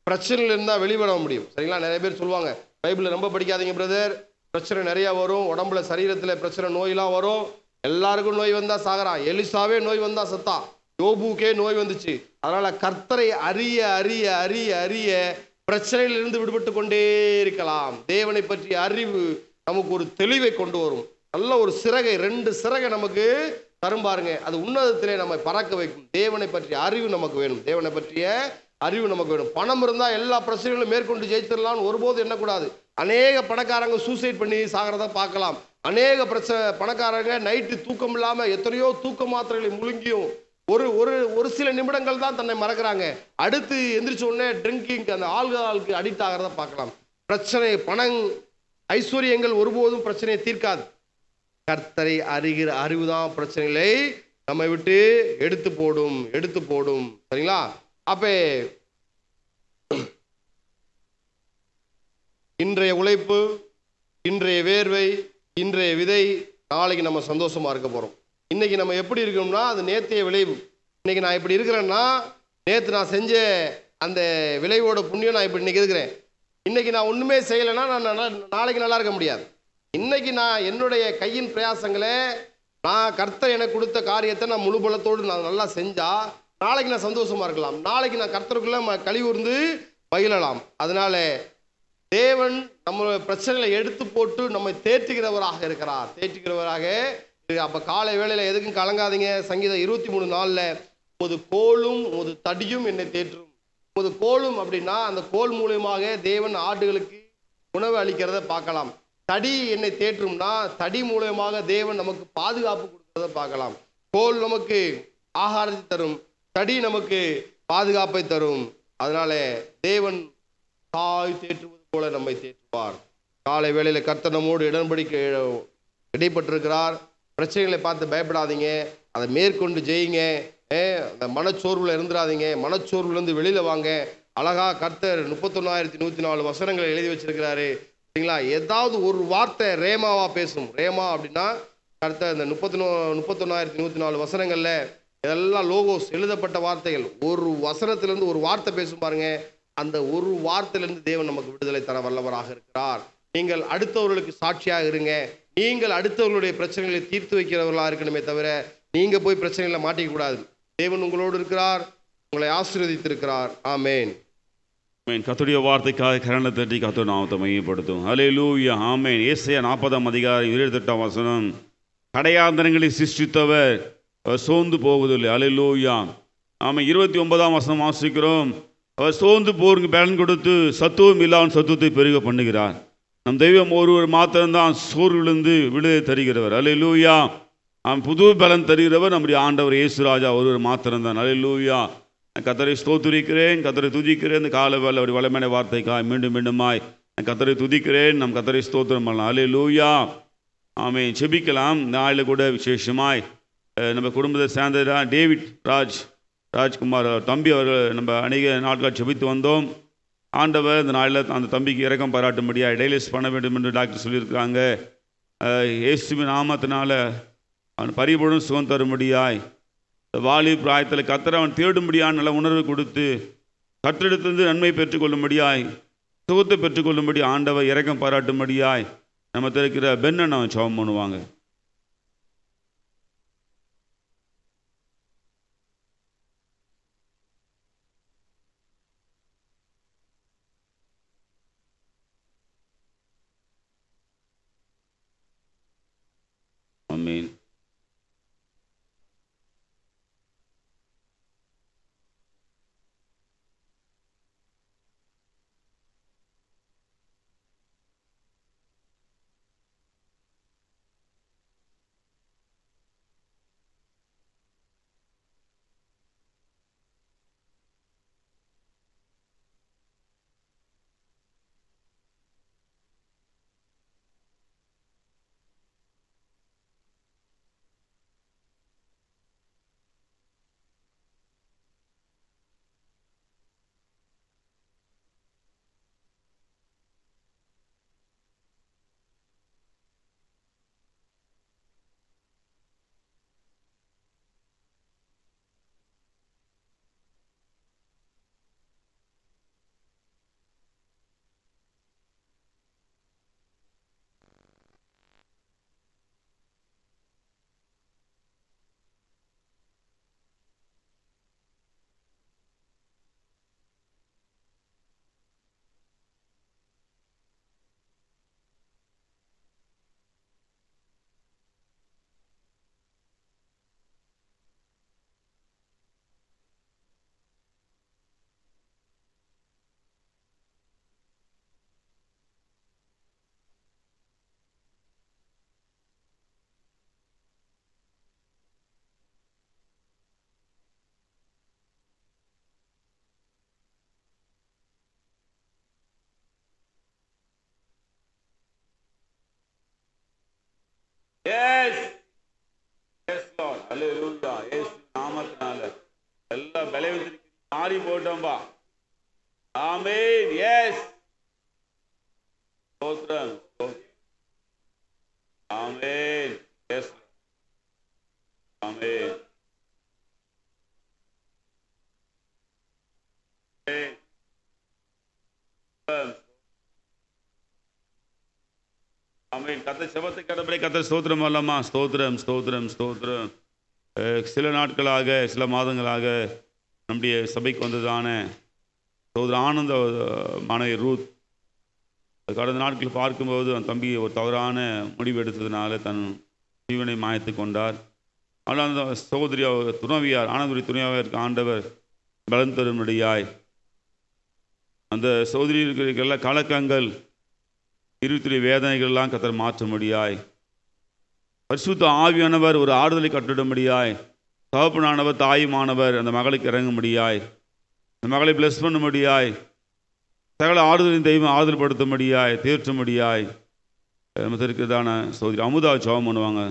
பிரச்சனையில் இருந்தால் வெளிவர முடியும். சரிங்களா? நிறைய பேர் சொல்லுவாங்க, பைபிளை ரொம்ப படிக்காதீங்க பிரதர், பிரச்சனை நிறையா வரும், உடம்புல சரீரத்தில் பிரச்சனை நோயெல்லாம் வரும், எல்லாருக்கும் நோய் வந்தால் சாகிறான், எலிசாவே நோய் வந்தால் சத்தா, யோபுக்கே நோய் வந்துச்சு. அதனால் கர்த்தரை அறிய அறிய அறிய அறிய பிரச்சனையிலிருந்து விடுபட்டு கொண்டே இருக்கலாம். தேவனை பற்றிய அறிவு நமக்கு ஒரு தெளிவை கொண்டு வரும். நல்ல ஒரு சிறகை, 2 சிறகை நமக்கு தரும் பாருங்க. அது உன்னதத்திலே நம்ம பறக்க வைக்கும். தேவனை பற்றிய அறிவு நமக்கு வேணும். தேவனை பற்றிய அறிவு நமக்கு வேணும். பணம் இருந்தால் எல்லா பிரச்சனைகளும் மேற்கொண்டு ஜெயிச்சிடலாம்னு ஒருபோது எண்ணக்கூடாது. அநேக பணக்காரங்க சூசைட் பண்ணி சாகிறத பார்க்கலாம். அநேக பணக்காரங்க நைட்டு தூக்கம் இல்லாமல் எத்தனையோ தூக்க மாத்திரைகளை முழுங்கியும் ஒரு சில நிமிடங்கள் தான் தன்னை மறக்கிறாங்க. அடுத்து எந்திரிச்ச உடனே ட்ரிங்கிங், அந்த ஆல்கஹாலுக்கு அடிக்ட் ஆகிறத பார்க்கலாம். பிரச்சனை, பணம், ஐஸ்வர்யங்கள் ஒருபோதும் பிரச்சனையை தீர்க்காது. கர்த்தரை அறிகிற அறிவுதான் பிரச்சனைகளை நம்மை விட்டு எடுத்து போடும். சரிங்களா? அப்ப இன்றைய உழைப்பு, இன்றைய வேர்வை, இன்றைய விதை, நாளைக்கு நம்ம சந்தோஷமா இருக்க போறோம். இன்னைக்கு நம்ம எப்படி இருக்கணும்னா அது நேற்றைய விளைவு. இன்னைக்கு நான் இப்படி இருக்கிறேன்னா நேற்று நான் செஞ்ச அந்த விளைவோட புண்ணியம் நான் இப்படி இன்னைக்கு இருக்கிறேன். இன்னைக்கு நான் ஒன்றுமே செய்யலைன்னா நான் நாளைக்கு நல்லா இருக்க முடியாது. இன்னைக்கு நான் என்னுடைய கையின் பிரயாசங்களை, நான் கர்த்தர் எனக்கு கொடுத்த காரியத்தை நான் முழு பலத்தோடு நான் நல்லா செஞ்சா நாளைக்கு நான் சந்தோஷமா இருக்கலாம். நாளைக்கு நான் கர்த்தருக்குள்ள கழிவுர்ந்து மகிழலாம். அதனால தேவன் நம்ம பிரச்சனைகளை எடுத்து போட்டு நம்மை தேற்றுகிறவராக இருக்கிறார். அப்ப காலை வேளையில எதுக்கும் கலங்காதீங்க. சங்கீதம் 23:4 உமது கோலும் உமது தடியும் என்னை தேற்றும். உமது கோலும் அப்படின்னா அந்த கோல் மூலமாக தேவன் ஆடுகளுக்கு உணவு அளிக்கிறத பார்க்கலாம். தடி என்னை தேற்றும்னா தடி மூலமாக தேவன் நமக்கு பாதுகாப்பு கொடுக்கிறத பார்க்கலாம். கோல் நமக்கு ஆகாரத்தை தரும், தடி நமக்கு பாதுகாப்பை தரும். அதனால தேவன் தாய் தேற்றுவது போல நம்மை தேற்றுவார். காலை வேளையில கர்த்தர் நம்மோடு இடைப்பட்டிருக்கிறார். பிரச்சனைகளை பார்த்து பயப்படாதீங்க, அதை மேற்கொண்டு ஜெயிங்க. அந்த மனச்சோர்வில் இருந்துடாதீங்க. மனச்சோர்வுலேருந்து வெளியில் வாங்க. அழகா கர்த்தர் 31,104 வசனங்களை எழுதி வச்சிருக்கிறாரு. சரிங்களா? ஏதாவது ஒரு வார்த்தை ரேமாவா பேசும். ரேமா அப்படின்னா கர்த்தர் இந்த 31,104 வசனங்களில் இதெல்லாம் லோகோஸ், எழுதப்பட்ட வார்த்தைகள். ஒரு வசனத்திலேருந்து ஒரு வார்த்தை பேசும் பாருங்க. அந்த ஒரு வார்த்தையிலிருந்து தேவன் நமக்கு விடுதலை தர வல்லவராக இருக்கிறார். நீங்கள் அடுத்தவர்களுக்கு சாட்சியாக இருங்க. நீங்கள் அடுத்தவர்களுடைய பிரச்சனைகளை தீர்த்து வைக்கிறவர்களாக இருக்கணுமே தவிர நீங்க போய் பிரச்சனைகளை மாட்டிக்க கூடாது. தேவன் உங்களோடு இருக்கிறார், உங்களை ஆசீர்வதித்திருக்கிறார். ஆமேன். கர்த்தருடைய வார்த்தைக்காக கரங்களை தட்டி கர்த்தர் நாமத்தை மையப்படுத்தும். ஹல்லேலூயா, ஆமேன். ஏசாயா 40:28 வசனம், கடையாந்தரங்களை சிருஷ்டித்தவர் அவர் சோர்ந்து போவதில்லை. ஹல்லேலூயா, ஆமாம். 29 வசனம் வாசிக்கிறோம், அவர் சோர்ந்து போருக்கு பலன் கொடுத்து சத்துவம் இல்லாமல் சத்துவத்தை பெருக பண்ணுகிறார். நம் தெய்வம் ஒருவர் மாத்திரம்தான் சோர்விலிருந்து விடுதலை தருகிறவர். ஹல்லேலூயா, புது பலன் தருகிறவர் நம்முடைய ஆண்டவர் இயேசு ராஜா ஒருவர் மாத்திரம்தான். ஹல்லேலூயா, கர்த்தரை ஸ்தோத்திரிக்கிறேன், கர்த்தரை துதிக்கிறேன். இந்த கால வேளை அவருடைய வல்லமையான வார்த்தைக்காய் மீண்டுமாய் கர்த்தரை துதிக்கிறேன். நம் கர்த்தரை ஸ்தோத்திரம் பண்ணலாம். ஹல்லேலூயா, ஆமென். செபிக்கலாம். நாளில் கூட விசேஷமாய் நம்ம குடும்பத்தை சேர்ந்ததா டேவிட் ராஜ்குமார் தம்பி அவர்கள் நம்ம அநேக நாட்கள் செபித்து வந்தோம். ஆண்டவர் இந்த நாளில் அந்த தம்பிக்கு இரக்கம் பாராட்டும்படியாக டயலிஸ் பண்ண வேண்டும் என்று டாக்டர் சொல்லியிருக்காங்க. இயேசுவின் நாமத்தினால அவன் பரிபூர்ண சுகம் தரும்படியாய் வாலி பிராயத்தில் கர்த்தரை அவன் தேடும்படியாக நல்ல உணர்வு கொடுத்து கற்றெடுத்திருந்து நன்மை பெற்றுக்கொள்ளும்படியாய் சுகத்தை பெற்றுக்கொள்ளும்படி ஆண்டவர் இரக்கம் பாராட்டும்படியாய் நம்ம இருக்கிற பெண்ணை அவன் ஜெபம் பண்ணுவாங்க. ஆமென். அல்லேலூயா. இயேசு நாமத்தினால எல்லா பலவீனத்திற்கு மாறி போட்டோம்பா. ஆமென். எஸ். ஸ்தோத்திரம். ஆமென். எஸ். ஆமென். ஆமென். கர்த்தர் செபத்தை கேட்டபடி கர்த்தர் ஸ்தோத்திரம் அல்லமா. ஸ்தோத்திரம் ஸ்தோத்திரம் ஸ்தோத்திரம். சில நாட்களாக சில மாதங்களாக நம்முடைய சபைக்கு வந்ததான சகோதரர் ஆனந்த மாணவி ரூத் கடந்த நாட்கள் பார்க்கும்போது அந்த தம்பி ஒரு தவறான முடிவு எடுத்ததுனால தன் ஜீவனை மாய்த்து கொண்டார். ஆனால் அந்த சகோதரி துணைவியார் ஆனந்தபுரி துணைவியாருக்கு ஆண்டவர் பலன் தரும்படியாய் அந்த சகோதரி இருக்கிற எல்லா கலக்கங்கள் இருபத்திலே வேதனைகள்லாம் கர்த்தர் மாற்றும்படியாய் பரிசுத்த ஆவியானவர் ஒரு ஆறுதலை கட்டிடும்படியாய் தகப்பனானவர் தாயுமானவர் அந்த மகளுக்கு இறங்கும்படியாய் அந்த மகளை பிளஸ் பண்ணும்படியாய் சகல ஆறுதலின் தெய்வம் ஆறுதல் படுத்தும்படியாய் தேற்றும்படியாய் நமக்கு இருக்கிறதான சகோதரி அமுதா ஜெபம் பண்ணுவாங்க.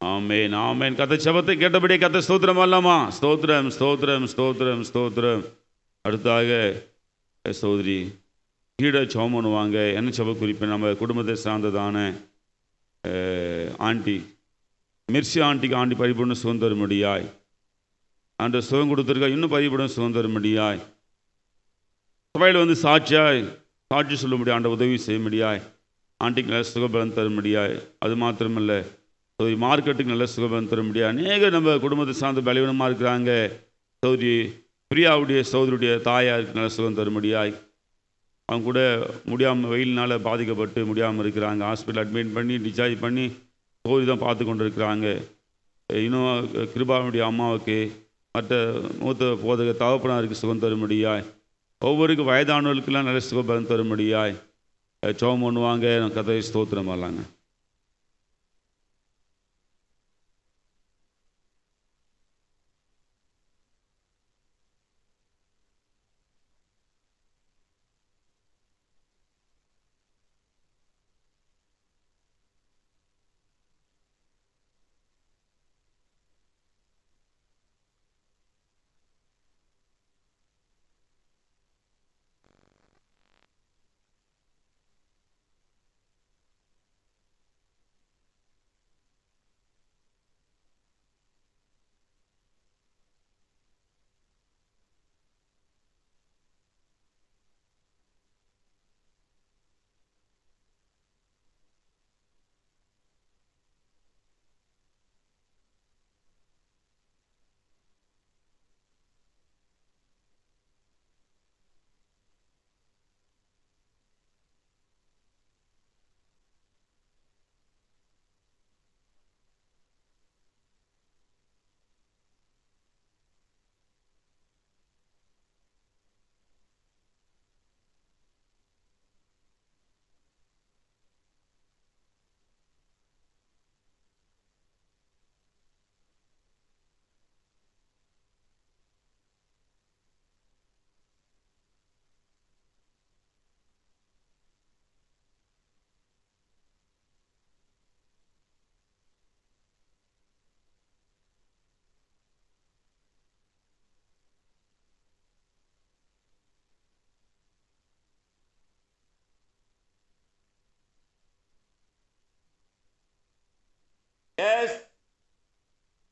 ஆமென் ஆமென். கர்த்தர் செபத்தை கேட்டபடி கர்த்தர் ஸ்தோத்திரம் அல்லமா. ஸ்தோத்திரம் ஸ்தோத்திரம் ஸ்தோத்திரம் ஸ்தோத்திரம். அடுத்தாக சகோதரி கீழே ஜெபம் பண்ணுவாங்க. என்ன செப குறிப்பு நம்ம குடும்பத்தை சார்ந்ததான ஆண்டி மிர்சி ஆண்டிக்கு ஆண்டி பரிபூர்ண சுகம் தரும்படியாய் ஆண்டு சுகம் கொடுத்துருக்கா இன்னும் பரிபூர்ண சுகம் தரும்படியாய் சபையில் வந்து சாட்சி சொல்லும்படியா ஆண்ட உதவி செய்யும்படியாய் ஆண்டிக்கு நல்ல சுகபலன் தரும்படியாய் அது மாத்திரமல்ல சௌதரி மார்க்கெட்டுக்கு நல்ல சுகபலன் தரும்படியாய் அநேக நம்ம குடும்பத்தை சார்ந்த பலவீனமாக இருக்கிறாங்க. சௌதரி பிரியாவுடைய சௌதரியுடைய தாயாருக்கு நல்ல சுகம் தரும்படியாய் அவங்க கூட முடியாமல் வெயில்னால் பாதிக்கப்பட்டு முடியாமல் இருக்கிறாங்க. ஹாஸ்பிட்டல் அட்மிட் பண்ணி டிஸ்சார்ஜ் பண்ணி சௌதரி தான் பார்த்து கொண்டு இருக்கிறாங்க. இன்னும் கிருபாவுடைய அம்மாவுக்கு மற்ற மூத்த போதக தகப்பனாருக்கு சுகம் தரும்படியாய் ஒவ்வொருக்கு வயதானவர்களுக்கெல்லாம் நல்ல சுகபலன் தரும்படியாய் ஜெபம் பண்ணுவாங்க. கர்த்தரை ஸ்தோத்திரம் ஆலாங்க.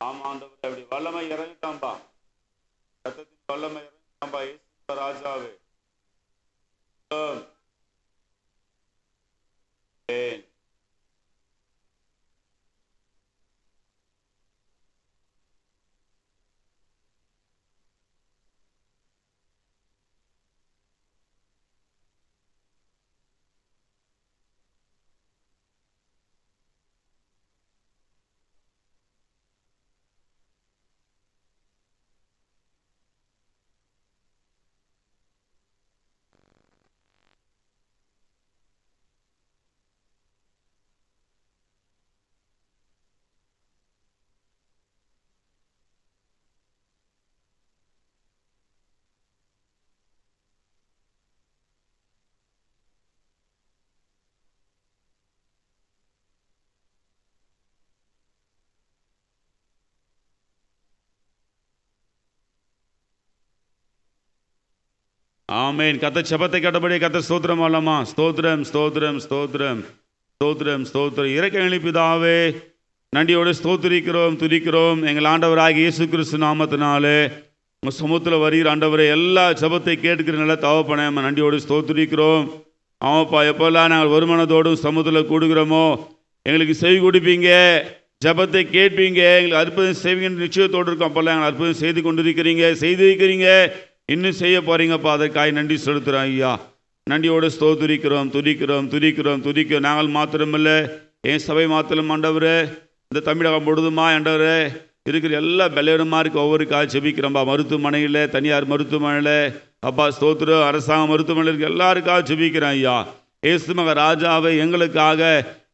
ஆமா ஆண்டவரே, அப்படி வல்லமை இறங்கிட்டாம்பா, ரத்தத்தின் வல்லமை இறங்கிட்டாம்பா இயேசு ராஜாவே. ஆமென். ஆமென். கர்த்தர் ஜெபத்தை கேட்டபடி கர்த்தர் ஸ்தோத்திரம் அல்லமா. ஸ்தோத்திரம் ஸ்தோத்திரம் ஸ்தோத்திரம் ஸ்தோத்திரம் ஸ்தோத்திரம். இறக்க பிதாவே, நன்றியோடு ஸ்தோத்திரிக்கிறோம், துதிக்கிறோம். எங்கள் ஆண்டவராகிய இயேசு கிறிஸ்து நாமத்தினாலே உங்கள் சமூகத்தில் வருகிற ஆண்டவரை எல்லா ஜெபத்தை கேட்கிற நல்ல தகப்பனே, நன்றியோடு ஸ்தோத்திரிக்கிறோம். ஆமாப்பா, எப்போல்லாம் நாங்கள் வருமானத்தோடும் சமூகத்தில் கூடுகிறோமோ எங்களுக்கு செவி கொடுப்பீங்க, ஜெபத்தை கேட்பீங்க, எங்களுக்கு அற்புதம் செய்வீங்கன்னு நிச்சயத்தோடு இருக்கோம். அப்போல்லாம் எங்களை அற்புதம் செய்து கொண்டிருக்கிறீங்க, செய்திருக்கிறீங்க, இன்னும் செய்ய போறீங்கப்பா. அதற்காக நன்றி செலுத்துகிறோம் ஐயா. நன்றியோடு ஸ்தோத்திரிக்கிறோம், துதிக்கிறோம் துதிக்கிறோம் துதிக்கிறோம். நாங்கள் மாத்திரமில்ல, என் சபை மாத்திரம் ஆண்டவரே, இந்த தமிழகம் முழுதுமா ஆண்டவரே இருக்கிற எல்லா பலவீனமாக இருக்க ஒவ்வொருக்காக ஜெபிக்கிறோம்பா. மருத்துவமனையில், தனியார் மருத்துவமனையில் அப்பா ஸ்தோத்திரம், அரசாங்க மருத்துவமனையில் இருக்க எல்லாருக்காக ஜெபிக்கிறேன் ஐயா. இயேசு மக ராஜாவை எங்களுக்காக,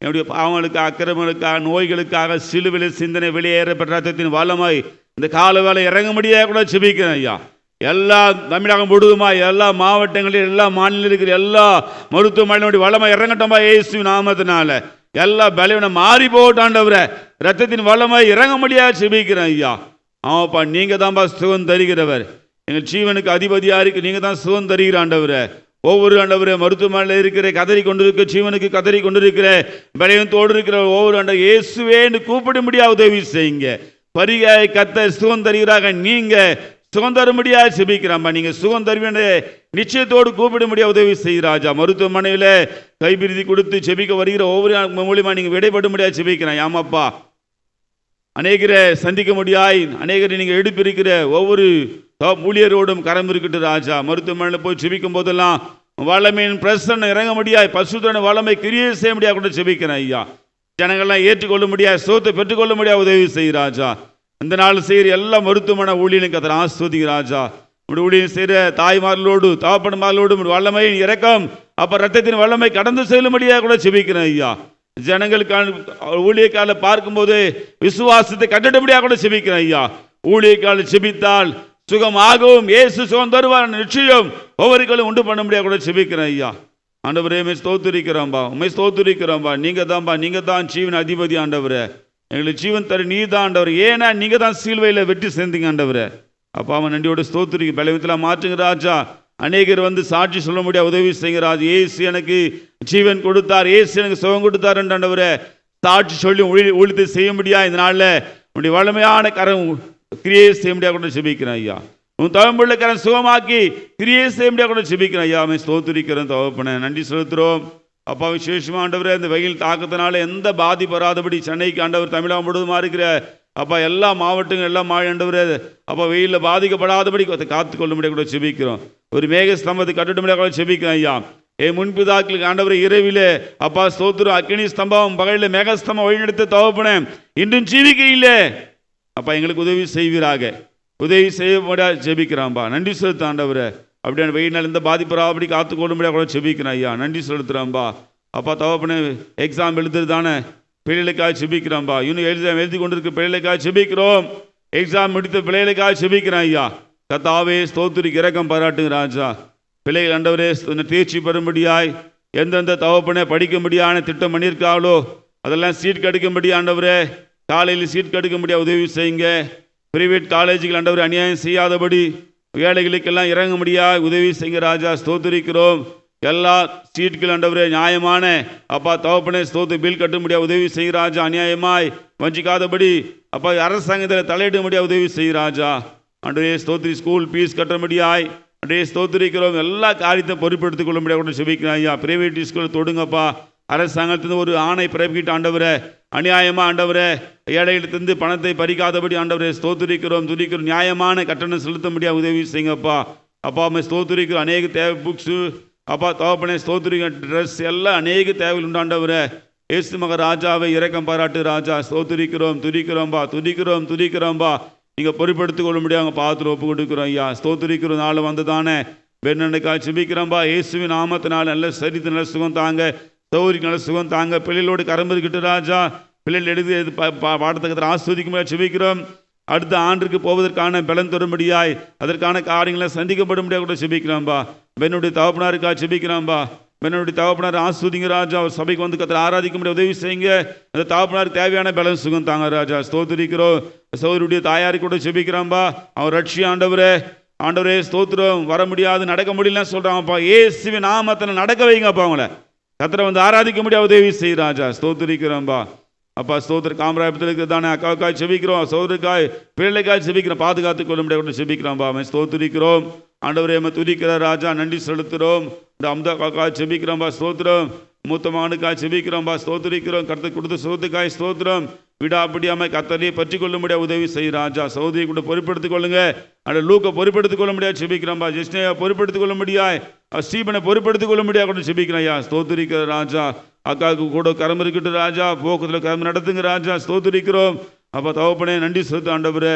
என்னுடைய பாவங்களுக்காக, அக்கிரமங்களுக்காக, நோய்களுக்காக சிலுவையில் சிந்தனை வெளியேறப்பட்ட ரத்தத்தின் வல்லமை இந்த கால வேலை இறங்க முடியாது கூட ஜெபிக்கிறேன் ஐயா. எல்லா தமிழகம் முழுதுமா, எல்லா மாவட்டங்களில், எல்லா மாநிலம் இருக்கிற எல்லா மருத்துவமனையினுடைய வல்லமை இறங்கட்டோம்பா இயேசு நாமத்தினால. எல்லா பலவீனம் மாறி போட்டாண்டவரை ரத்தத்தின் வல்லமை இறங்க முடியாது ஜெபிக்கிறேன் ஐயா. ஆமாப்பா, நீங்க தான்ப்பா சுகம் தருகிறவர், எங்கள் ஜீவனுக்கு அதிபதியாக இருக்கு, நீங்க தான் சுகம் தருகிற ஆண்டவரை. ஒவ்வொரு ஆண்டவரே மருத்துவமனையில் இருக்கிற கதறி கொண்டிருக்க ஜீவனுக்கு கதறி கொண்டிருக்கிற பலவீனத்தோடு இருக்கிற ஒவ்வொரு ஆண்டவர் இயேசுவேன்னு கூப்பிட முடியாது உதவி செய்யுங்க. பரிகாய கர்த்தர் சுகம் தருகிறாக, நீங்க சுகம் தர முடியாது ஜெபிக்கிறாம்பா. நீங்க சுகம் தருவேன் நிச்சயத்தோடு கூப்பிட முடியாது உதவி செய்கிறாஜா. மருத்துவமனையில் கைபிரிதி கொடுத்து ஜெபிக்க வருகிற ஒவ்வொரு மூலியமா நீங்க விடைபட முடியாது ஜெபிக்கிறேன். ஆமாப்பா, அநேகரை சந்திக்க முடியாய், அநேகரை நீங்கள் எடுப்பிருக்கிற ஒவ்வொரு ஊழியரோடும் கரம் இருக்கட்டும் ராஜா. மருத்துவமனையில் போய் ஜெபிக்கும் போதெல்லாம் வல்லமையின் பிரசன்ன இறங்க முடியாது, பசுத்தன வல்லமை கிரியை செய்ய முடியாது கூட ஜெபிக்கிறேன் ஐயா. ஜனங்கள்லாம் ஏற்றுக்கொள்ள முடியாது, சோத்தை பெற்றுக்கொள்ள முடியாது உதவி செய்ய ராஜா. இந்த நாள் செய்கிற எல்லா மருத்துவமனை ஊழியனுக்கு அதை ஆஸ்வதிக்க ராஜா. இப்படி ஊழியம் செய்கிற தாய்மார்களோடு தாப்பன்மார்களோடு வல்லமையின் இறக்கம் அப்போ ரத்தத்தின் வல்லமை கடந்து செல்ல முடியாது கூட ஜெபிக்கிறேன் ஐயா. ஜனங்களுக்கான ஊழியக்கால பார்க்கும்போது விசுவாசத்தை கட்டிட முடியாது கூட ஜெபிக்கிறேன் ஐயா. ஊழியக்கால ஜெபித்தால் சுகமாகவும் இயேசு சுகம் தருவார் நிச்சயம் ஒவ்வொருக்களும் உண்டு பண்ண முடியாது கூட ஜெபிக்கிறேன் ஐயா. ஆண்டவரே உம்மை ஸ்தோத்திரிக்கிறோம்பா, உம்மை ஸ்தோத்திரிக்கிறோம்பா. நீங்க தான் ஜீவன் அதிபதி ஆண்டவரே, எங்களுக்கு ஜீவன் தரு நீ தான் ஆண்டவர். ஏன்னா நீங்க தான் சிலுவையில் வெற்றி சேர்ந்தீங்க ஆண்டவரே. அப்பா அவன் நன்றியோட ஸ்தோத்திரிக்க பலவீனத்தில் மாற்றுங்க ராஜா. அநேகர் வந்து சாட்சி சொல்ல முடியாது உதவி செய்யுங்க ராஜா. இயேசு எனக்கு ஜீவன் கொடுத்தார், இயேசு எனக்கு சுகம் கொடுத்தார் என்று ஆண்டவரே சாட்சி சொல்லி ஊழியத்தை செய்ய முடியாது. இந்த நாளில் உன்னுடைய வலிமையான கரம் கிரியை செய்ய முடியாது கூட ஜெபிக்கிறேன் ஐயா. உன் தகம்புள்ள கரம் சுகமாக்கி கிரியை செய்ய முடியாது கூட ஜெபிக்கிறேன் ஐயா. அவன் ஸ்தோத்திரிக்கிறேன் தகப்பனே, நன்றி செலுத்துகிறோம் அப்பா. விசேஷமாக ஆண்டவரே இந்த வெயில் தாக்கத்தினால எந்த பாதிப்பு வராதபடி சென்னைக்கு ஆண்டவர் தமிழகம் முழுவதுமா இருக்கிற அப்பா எல்லா மாவட்டங்கள் எல்லாம் ஆண்டவரே அப்பா வெயிலில் பாதிக்கப்படாதபடி காத்துக்கொள்ள முடியாது கூட ஜெபிக்கிறோம். ஒரு மேக ஸ்தம்பத்தை கட்டிட முடியாது கூட ஜெபிக்கிறேன் ஐயா. முன்பிதாக்களுக்கு ஆண்டவரை இரவிலே அப்பா ஸ்தோத்திரம் அக்கினி ஸ்தம்பம் பகலில் மேகஸ்தம்பம் வழிநடத்த தகப்பனேன் இன்றும் ஜீவிக்கையிலே அப்பா எங்களுக்கு உதவி செய்வீராக, உதவி செய்ய முடியாது ஜெபிக்கிறான்பா. நன்றி செலுத்த ஆண்டவரை. அப்படியான வெயினால் எந்த பாதிப்பராபடி காத்துக்கொள்ள முடியாது கூட ஜெபிக்கிறேன் ஐயா. நன்றி செலுத்துகிறான்பா அப்பா. தகப்பனே எக்ஸாம் எழுதுறதானே பிள்ளைகளுக்காக ஜெபிக்கிறான்பா. இன்னும் எழுதி கொண்டிருக்க பிள்ளைகளுக்காக ஜெபிக்கிறோம். எக்ஸாம் முடித்த பிள்ளைகளுக்காக ஜெபிக்கிறேன் ஐயா. கர்த்தாவே ஸ்தோத்திரிக்கு இரக்கம் பாராட்டுங்க ராஜா. பிள்ளைகள் ஆண்டவரே தேர்ச்சி பெறும்படியாய் எந்தெந்த தகப்பனே படிக்கும்படியான திட்டம் பண்ணியிருக்காங்களோ அதெல்லாம் சீட் கிடைக்கும்படி ஆண்டவரே காலையில் சீட் கிடைக்கும்படியாக உதவி செய்யுங்க. பிரைவேட் காலேஜுகள் ஆண்டவர் அநியாயம் செய்யாதபடி ஏழைகளுக்கெல்லாம் இறங்க முடியாது உதவி செய்யுங்க ராஜா. ஸ்தோத்திரிக்கிறோம். எல்லா சீட்கள் ஆண்டவரே நியாயமான அப்பா தகப்பனே ஸ்தோத்திரம் பில் கட்ட முடியாது உதவி செய்ய ராஜா. அநியாயமாய் வஞ்சிக்காதபடி அப்பா அரசாங்கத்தில் தலையிட முடியாது உதவி செய்ய ராஜா. ஆண்டவரே ஸ்தோத்திரி ஸ்கூல் ஃபீஸ் கட்ட முடியாய் அன்றைய ஸ்தோத்திரிக்கிறோம். எல்லா காரியத்தை பொறுப்பெடுத்துக் கொள்ள முடியாது கூட செபிக்கிறேன் ஐயா. பிரைவேட் ஸ்கூலில் தொடுங்கப்பா. அரசாங்கத்திலிருந்து ஒரு ஆணை பிறப்பிக்கிட்டு ஆண்டவரே அநியாயமாக ஆண்டவரே ஏழையிலிருந்து பணத்தை பறிக்காதபடி ஆண்டவரே ஸ்தோத்திரிக்கிறோம் துதிக்கிறோம். நியாயமான கட்டணம் செலுத்த முடியாது உதவி செய்யுங்கப்பா. அப்பா அம்மா ஸ்தோத்திரிக்கிறோம். அநேக தேவை புக்ஸு அப்பா தகப்பனே ஸ்தோத்திரிக்க ட்ரெஸ் எல்லாம் அநேக தேவையில் உண்டாண்டவரே இயேசு மக ராஜாவை இரக்கம் பாராட்டு ராஜா. ஸ்தோத்திரிக்கிறோம் துதிக்கிறோம்பா துதிக்கிறோம் துதிக்கிறோம்பா. நீங்கள் பொறுப்படுத்திக் கொள்ள முடியாங்க பாத்திரம் ஒப்பு கொடுக்குறோம் ஐயா. ஸ்தோத்திரிக்கிறோம். நாள் வந்ததானே பெண்ணனுக்காக செபிக்கிறோம்பா. இயேசுவின் நாமத்தினால நல்ல சரித்து நல்ல சுகம் தாங்க, சௌகரியம் நல்ல சுகம் தாங்க. பிள்ளைகளோடு கரம்பு இருக்கிட்டு ராஜா. பிள்ளைகள் எடுத்து பாடத்துக்கு ஆஸ்வதிக்க முடியாது செபிக்கிறோம். அடுத்த ஆண்டுக்கு போவதற்கான பலன் தரும்படியாய் அதற்கான காரியங்களை சந்திக்கப்பட முடியாது கூட செபிக்கிறான்பா. பெண்ணுடைய தகப்பனாருக்காக செபிக்கிறான்பா. பெண்ணுடைய தகப்பனார் ஆஸ்வதிங்க ராஜா. அவர் சபைக்கு வந்து கத்திர ஆராதிக்க முடியாது உதவி செய்யுங்க. அந்த தகப்பனாருக்கு தேவையான பலன் சுகம் தாங்க ராஜா. ஸ்தோத்திரிக்கிறோம். சௌருடைய தாயாருக்கு கூட செபிக்கிறான்பா. அவர் ரட்சி ஆண்டவரே ஆண்டவரே ஸ்தோத்திரம். வர முடியாது நடக்க முடியலன்னு சொல்கிறாங்கப்பா. இயேசுவின் நாமத்தில் நடக்க வைங்கப்பா. அவங்கள கத்திர வந்து ஆராதிக்க முடியாது உதவி செய்ய ராஜா. ஸ்தோத்திரிக்கிறோம்பா. அப்பா ஸ்தோத்திர காமராயத்தில் இருக்கிறதானே அக்காவுக்காய் செபிக்கிறோம். சௌதரிக்காய் பிள்ளைக்காய் செபிக்கிறோம். பாதுகாத்து கொள்ள முடியாது செபிக்கிறோம்பா. அவன் ஸ்தோத்திரிக்கிறோம். ஆண்டவரே நம்ம துதிக்கிற ராஜா நன்றி செலுத்துகிறோம். இந்த அம்தாக்காய் செபிக்கிறோம்பா. ஸ்தோத்திரம். மூத்த மகனுக்காய் செபிக்கிறோம்பா. ஸ்தோத்திரிக்கிறோம். கருத்து கொடுத்த சோத்துக்காய் ஸ்தோத்திரம். விடாப்படியாம கத்தரையை பற்றி கொள்ள முடியாது உதவி செய்ய ராஜா. சௌதரி கூட பொறுப்படுத்திக் கொள்ளுங்க. அந்த லூக்கை பொறுப்படுத்திக் கொள்ள முடியாது செபிக்கிறோம்பா. ஜெஸ்னேயா பொறுப்படுத்திக் கொள்ள முடியாது. ஸ்டீபனை பொறுப்படுத்திக் கொள்ள முடியாது கூட செபிக்கிறேன் ஐயா. ஸ்தோத்திரிக்கிற ராஜா. அக்காவுக்கு கூட கரம் இருக்கட்டும் ராஜா. போக்குவரத்தில் கரம் நடத்துங்க ராஜா. ஸ்தோத்திரிக்கிறோம். அப்பா தகப்பனே நன்றி செலுத்த ஆண்டவரே.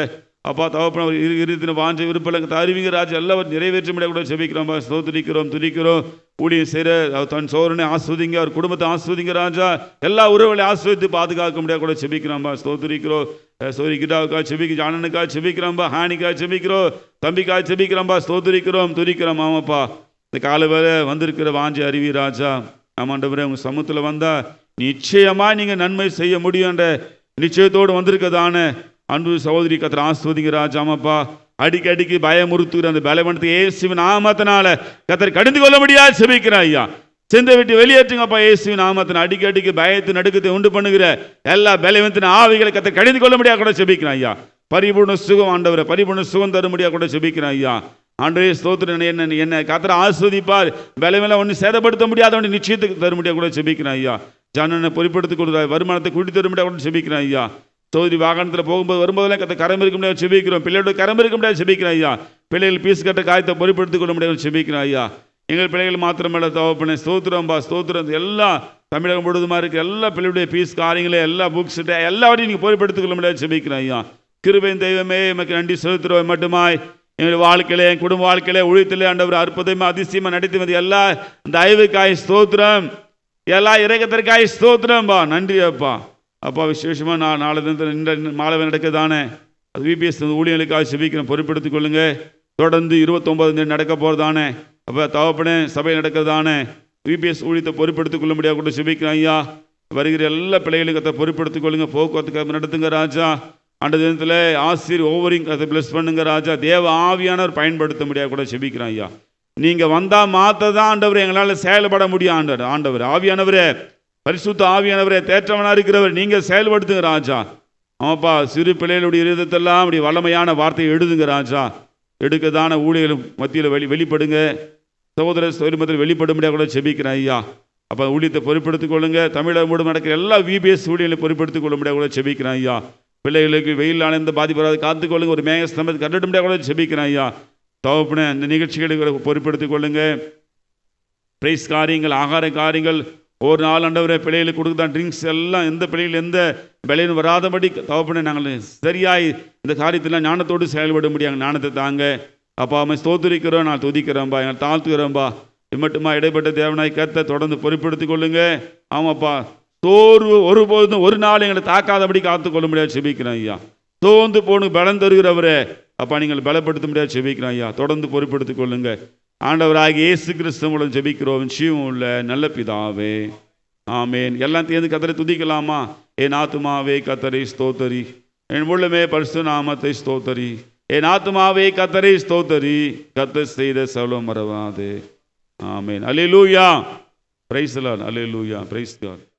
அப்பா தகப்பன இருத்தின வாஞ்ச விருப்பம் அறிவிங்க ராஜா. எல்லாரும் நிறைவேற்ற முடியாது கூட செபிக்கிறோம். ஸ்தோத்திரிக்கிறோம் துதிக்கிறோம். ஊழியம் செய்கிற தன் சோழனை ஆஸ்வதிங்க. அவர் குடும்பத்தை ஆஸ்வதிங்க ராஜா. எல்லா உறவுகளையும் ஆஸ்வதித்து பாதுகாக்க முடியாது கூட செபிக்கிறோம்பா. ஸ்தோத்திரிக்கிறோம். சோரி கிட்டாவுக்காக செபிக்க ஜானனுக்காக செபிக்கிறோம்பா. ஹானிக்காக செபிக்கிறோம். தம்பிக்காக செபிக்கிறோம்பா. ஸ்தோத்திரிக்கிறோம் துதிக்கிறோம். ஆமாப்பா இந்த கால வேலை வந்திருக்கிற வாஞ்சி அறிவி ராஜா. ஆமாண்டவரே உங்கள் சமூகத்தில் வந்தால் நிச்சயமாக நீங்கள் நன்மை செய்ய முடியும்ன்ற நிச்சயத்தோடு வந்திருக்கதானே அன்பு சகோதரி கத்திர ஆஸ்வதிங்க ராஜா. ஆமாப்பா அடிக்கடிக்கு பயமுறுத்துகிற அந்த பலவனத்தை இயேசுவின் நாமத்தினால கத்திர கடிந்து கொள்ள முடியாது செபிக்கிறேன் ஐயா. சிந்தை விட்டு வெளியேற்றுங்கப்பா. இயேசுவின் நாமத்தின அடிக்கடிக்கு பயத்து நடுக்கத்தை உண்டு பண்ணுகிற எல்லா பலவனத்தின் ஆவிகளை கத்திர கடிந்து கொள்ள முடியாது கூட செபிக்கிறேன் ஐயா. பரிபூர்ண சுகம் ஆண்டவரை பரிபூர்ண சுகம் தர முடியாது கூட செபிக்கிறேன் ஐயா. ஆண்டவரே ஸ்தோத்திரம். என்ன கத்திர ஆஸ்வதிப்பார். பலமெல்லாம் ஒன்று சேதப்படுத்த முடியாத ஒன்று நிச்சயத்துக்கு தர முடியாது கூட செபிக்கிறேன் ஐயா. ஜனனை பொறுப்படுத்திக் கொடுத்தார். வருமானத்தை கூட்டி தர முடியாது கூட செபிக்கிறேன் ஐயா. சோதரி வாகனத்தில் போகும்போது வரும்போதெல்லாம் கத்த கரம் இருக்க முடியாது செபிக்கிறோம். பிள்ளையோட கரம் இருக்க முடியாது செபிக்கிறேன் ஐயா. பிள்ளைகள் பீஸ் கட்ட காயத்தை பொறுப்படுத்திக் கொள்ள முடியாது செபிக்கிறேன் ஐயா. எங்கள் பிள்ளைகள் மாத்திரமல்ல தகப்பனே ஸ்தோத்திரம்பா ஸ்தோத்திரம். எல்லாம் தமிழகம் முழுதுமா இருக்கு எல்லா பிள்ளையுடைய பீஸ் காரியங்களே எல்லா புக்ஸ் எல்லாவற்றையும் நீங்கள் பொறுப்படுத்திக் கொள்ள முடியாது செபிக்கிறேன் ஐயா. கிருபையின் தெய்வமே எமக்கு நன்றி செலுத்துகிறோம். மட்டுமாய் எங்கள் வாழ்க்கையில என் குடும்ப வாழ்க்கையில உழைத்திலே ஆண்டவர் அற்புதமாக அதிசயமாக நடித்து எல்லா இந்த ஐவுக்காய் ஸ்தோத்திரம். எல்லா இறக்கத்திற்காய் ஸ்தோத்திரம்பா. நன்றி அப்பா. அப்பா விசேஷமாக நான் நாளை தினத்தில் மாலை நடக்குதானே அது விபிஎஸ் ஊழியர்களுக்காக செபிக்கிறேன். பொறுப்படுத்திக் கொள்ளுங்க. தொடர்ந்து 29 நடக்க போகிறதானே அப்போ தகப்பனே சபை நடக்கிறதானே விபிஎஸ் ஊழியத்தை பொறுப்படுத்திக் கொள்ள முடியாது கூட செபிக்கிறேன் ஐயா. வருகிற எல்லா பிள்ளைகளுக்கு அதை பொறுப்படுத்திக் கொள்ளுங்க. போக்குவரத்துக்கு நடத்துங்க ராஜா. அந்த தினத்தில் ஆசிரியர் ஒவ்வொருங்க அதை பிளஸ் பண்ணுங்க ராஜா. தேவ ஆவியானவர் பயன்படுத்த முடியாது கூட செபிக்கிறேன் ஐயா. நீங்கள் வந்தால் மாற்ற தான் ஆண்டவர் எங்களால் செயல்பட முடியும். ஆண்டவர் ஆவியானவரே பரிசுத்த ஆவியானவரே தேற்றவனாக இருக்கிறவர் நீங்கள் செயல்படுத்துங்க ராஜா. ஆமாப்பா சிறு பிள்ளைகளுடைய இருதயத்தெல்லாம் அப்படி வல்லமையான வார்த்தையை எழுதுங்க ராஜா. எடுக்கதான ஊழியர்கள் மத்தியில் வெளிப்படுங்க. சகோதர சௌரிமத்தில் வெளிப்பட முடியாது கூட செபிக்கிறேன் ஐயா. அப்போ ஊழியத்தை பொறுப்படுத்திக் கொள்ளுங்க. தமிழகம் மூலம் நடக்கிற எல்லா விபிஎஸ் ஊழியர்களை பொறுப்படுத்திக் கொள்ள முடியாது கூட செபிக்கிறேன் ஐயா. பிள்ளைகளுக்கு வெயிலான எந்த பாதிப்பு வராது காத்துக்கொள்ளுங்க. ஒரு மேக ஸ்தம்பத்தை கட்டிட முடியாது கூட செபிக்கிறேன் ஐயா. தகப்பனே இந்த நிகழ்ச்சிகளுக்கு பொறுப்படுத்திக் கொள்ளுங்க. பிரைஸ் காரியங்கள் ஆகார காரியங்கள் ஒரு நாள் ஆண்டவரை பிள்ளைகளுக்கு கொடுக்குதான் ட்ரிங்க்ஸ் எல்லாம் எந்த பிள்ளைகள் எந்த விலையும் வராதபடி தகப்பனே நாங்கள் சரியாய் இந்த காரியத்தில் ஞானத்தோடு செயல்பட முடியாங்க. ஞானத்தை தாங்க அப்பா. அம்மா ஸ்தோத்திரிக்கிறோம். நான் துதிக்கிறோம்பா. எங்களை தாழ்த்துக்கிறோம்பா. இது மட்டுமா இடைப்பட்ட தேவனாய் கத்த தொடர்ந்து பொறுப்படுத்திக் கொள்ளுங்க. ஆமாப்பா சோர்வு ஒருபோதும் ஒரு நாள் எங்களை தாக்காதபடி காத்துக்கொள்ள முடியாது செபிக்கிறேன் ஐயா. சோர்ந்து போன பலம் தருகிறவரே அப்பா நீங்கள் பலப்படுத்த முடியாது செபிக்கிறேன் ஐயா. தொடர்ந்து பொறுப்படுத்திக் கொள்ளுங்க. ஆண்டவராகிய இயேசு கிறிஸ்து மூலம் ஜெபிக்கிறோம் ஜீவம் உள்ள நல்ல பிதாவே ஆமேன். எல்லாம் தேர்ந்து கத்தரை துதிக்கலாமா? என் ஆத்துமாவே கத்தரை ஸ்தோத்தரி, என் உள்ளமே பரிசு நாமத்தை ஸ்தோத்தரி. என் ஆத்துமாவே கத்தரை ஸ்தோத்தரி, கத்தர் செய்த சகலம் மறவாதே. ஆமென். அல்லேலூயா. Praise the Lord. அல்லேலூயா. Praise God.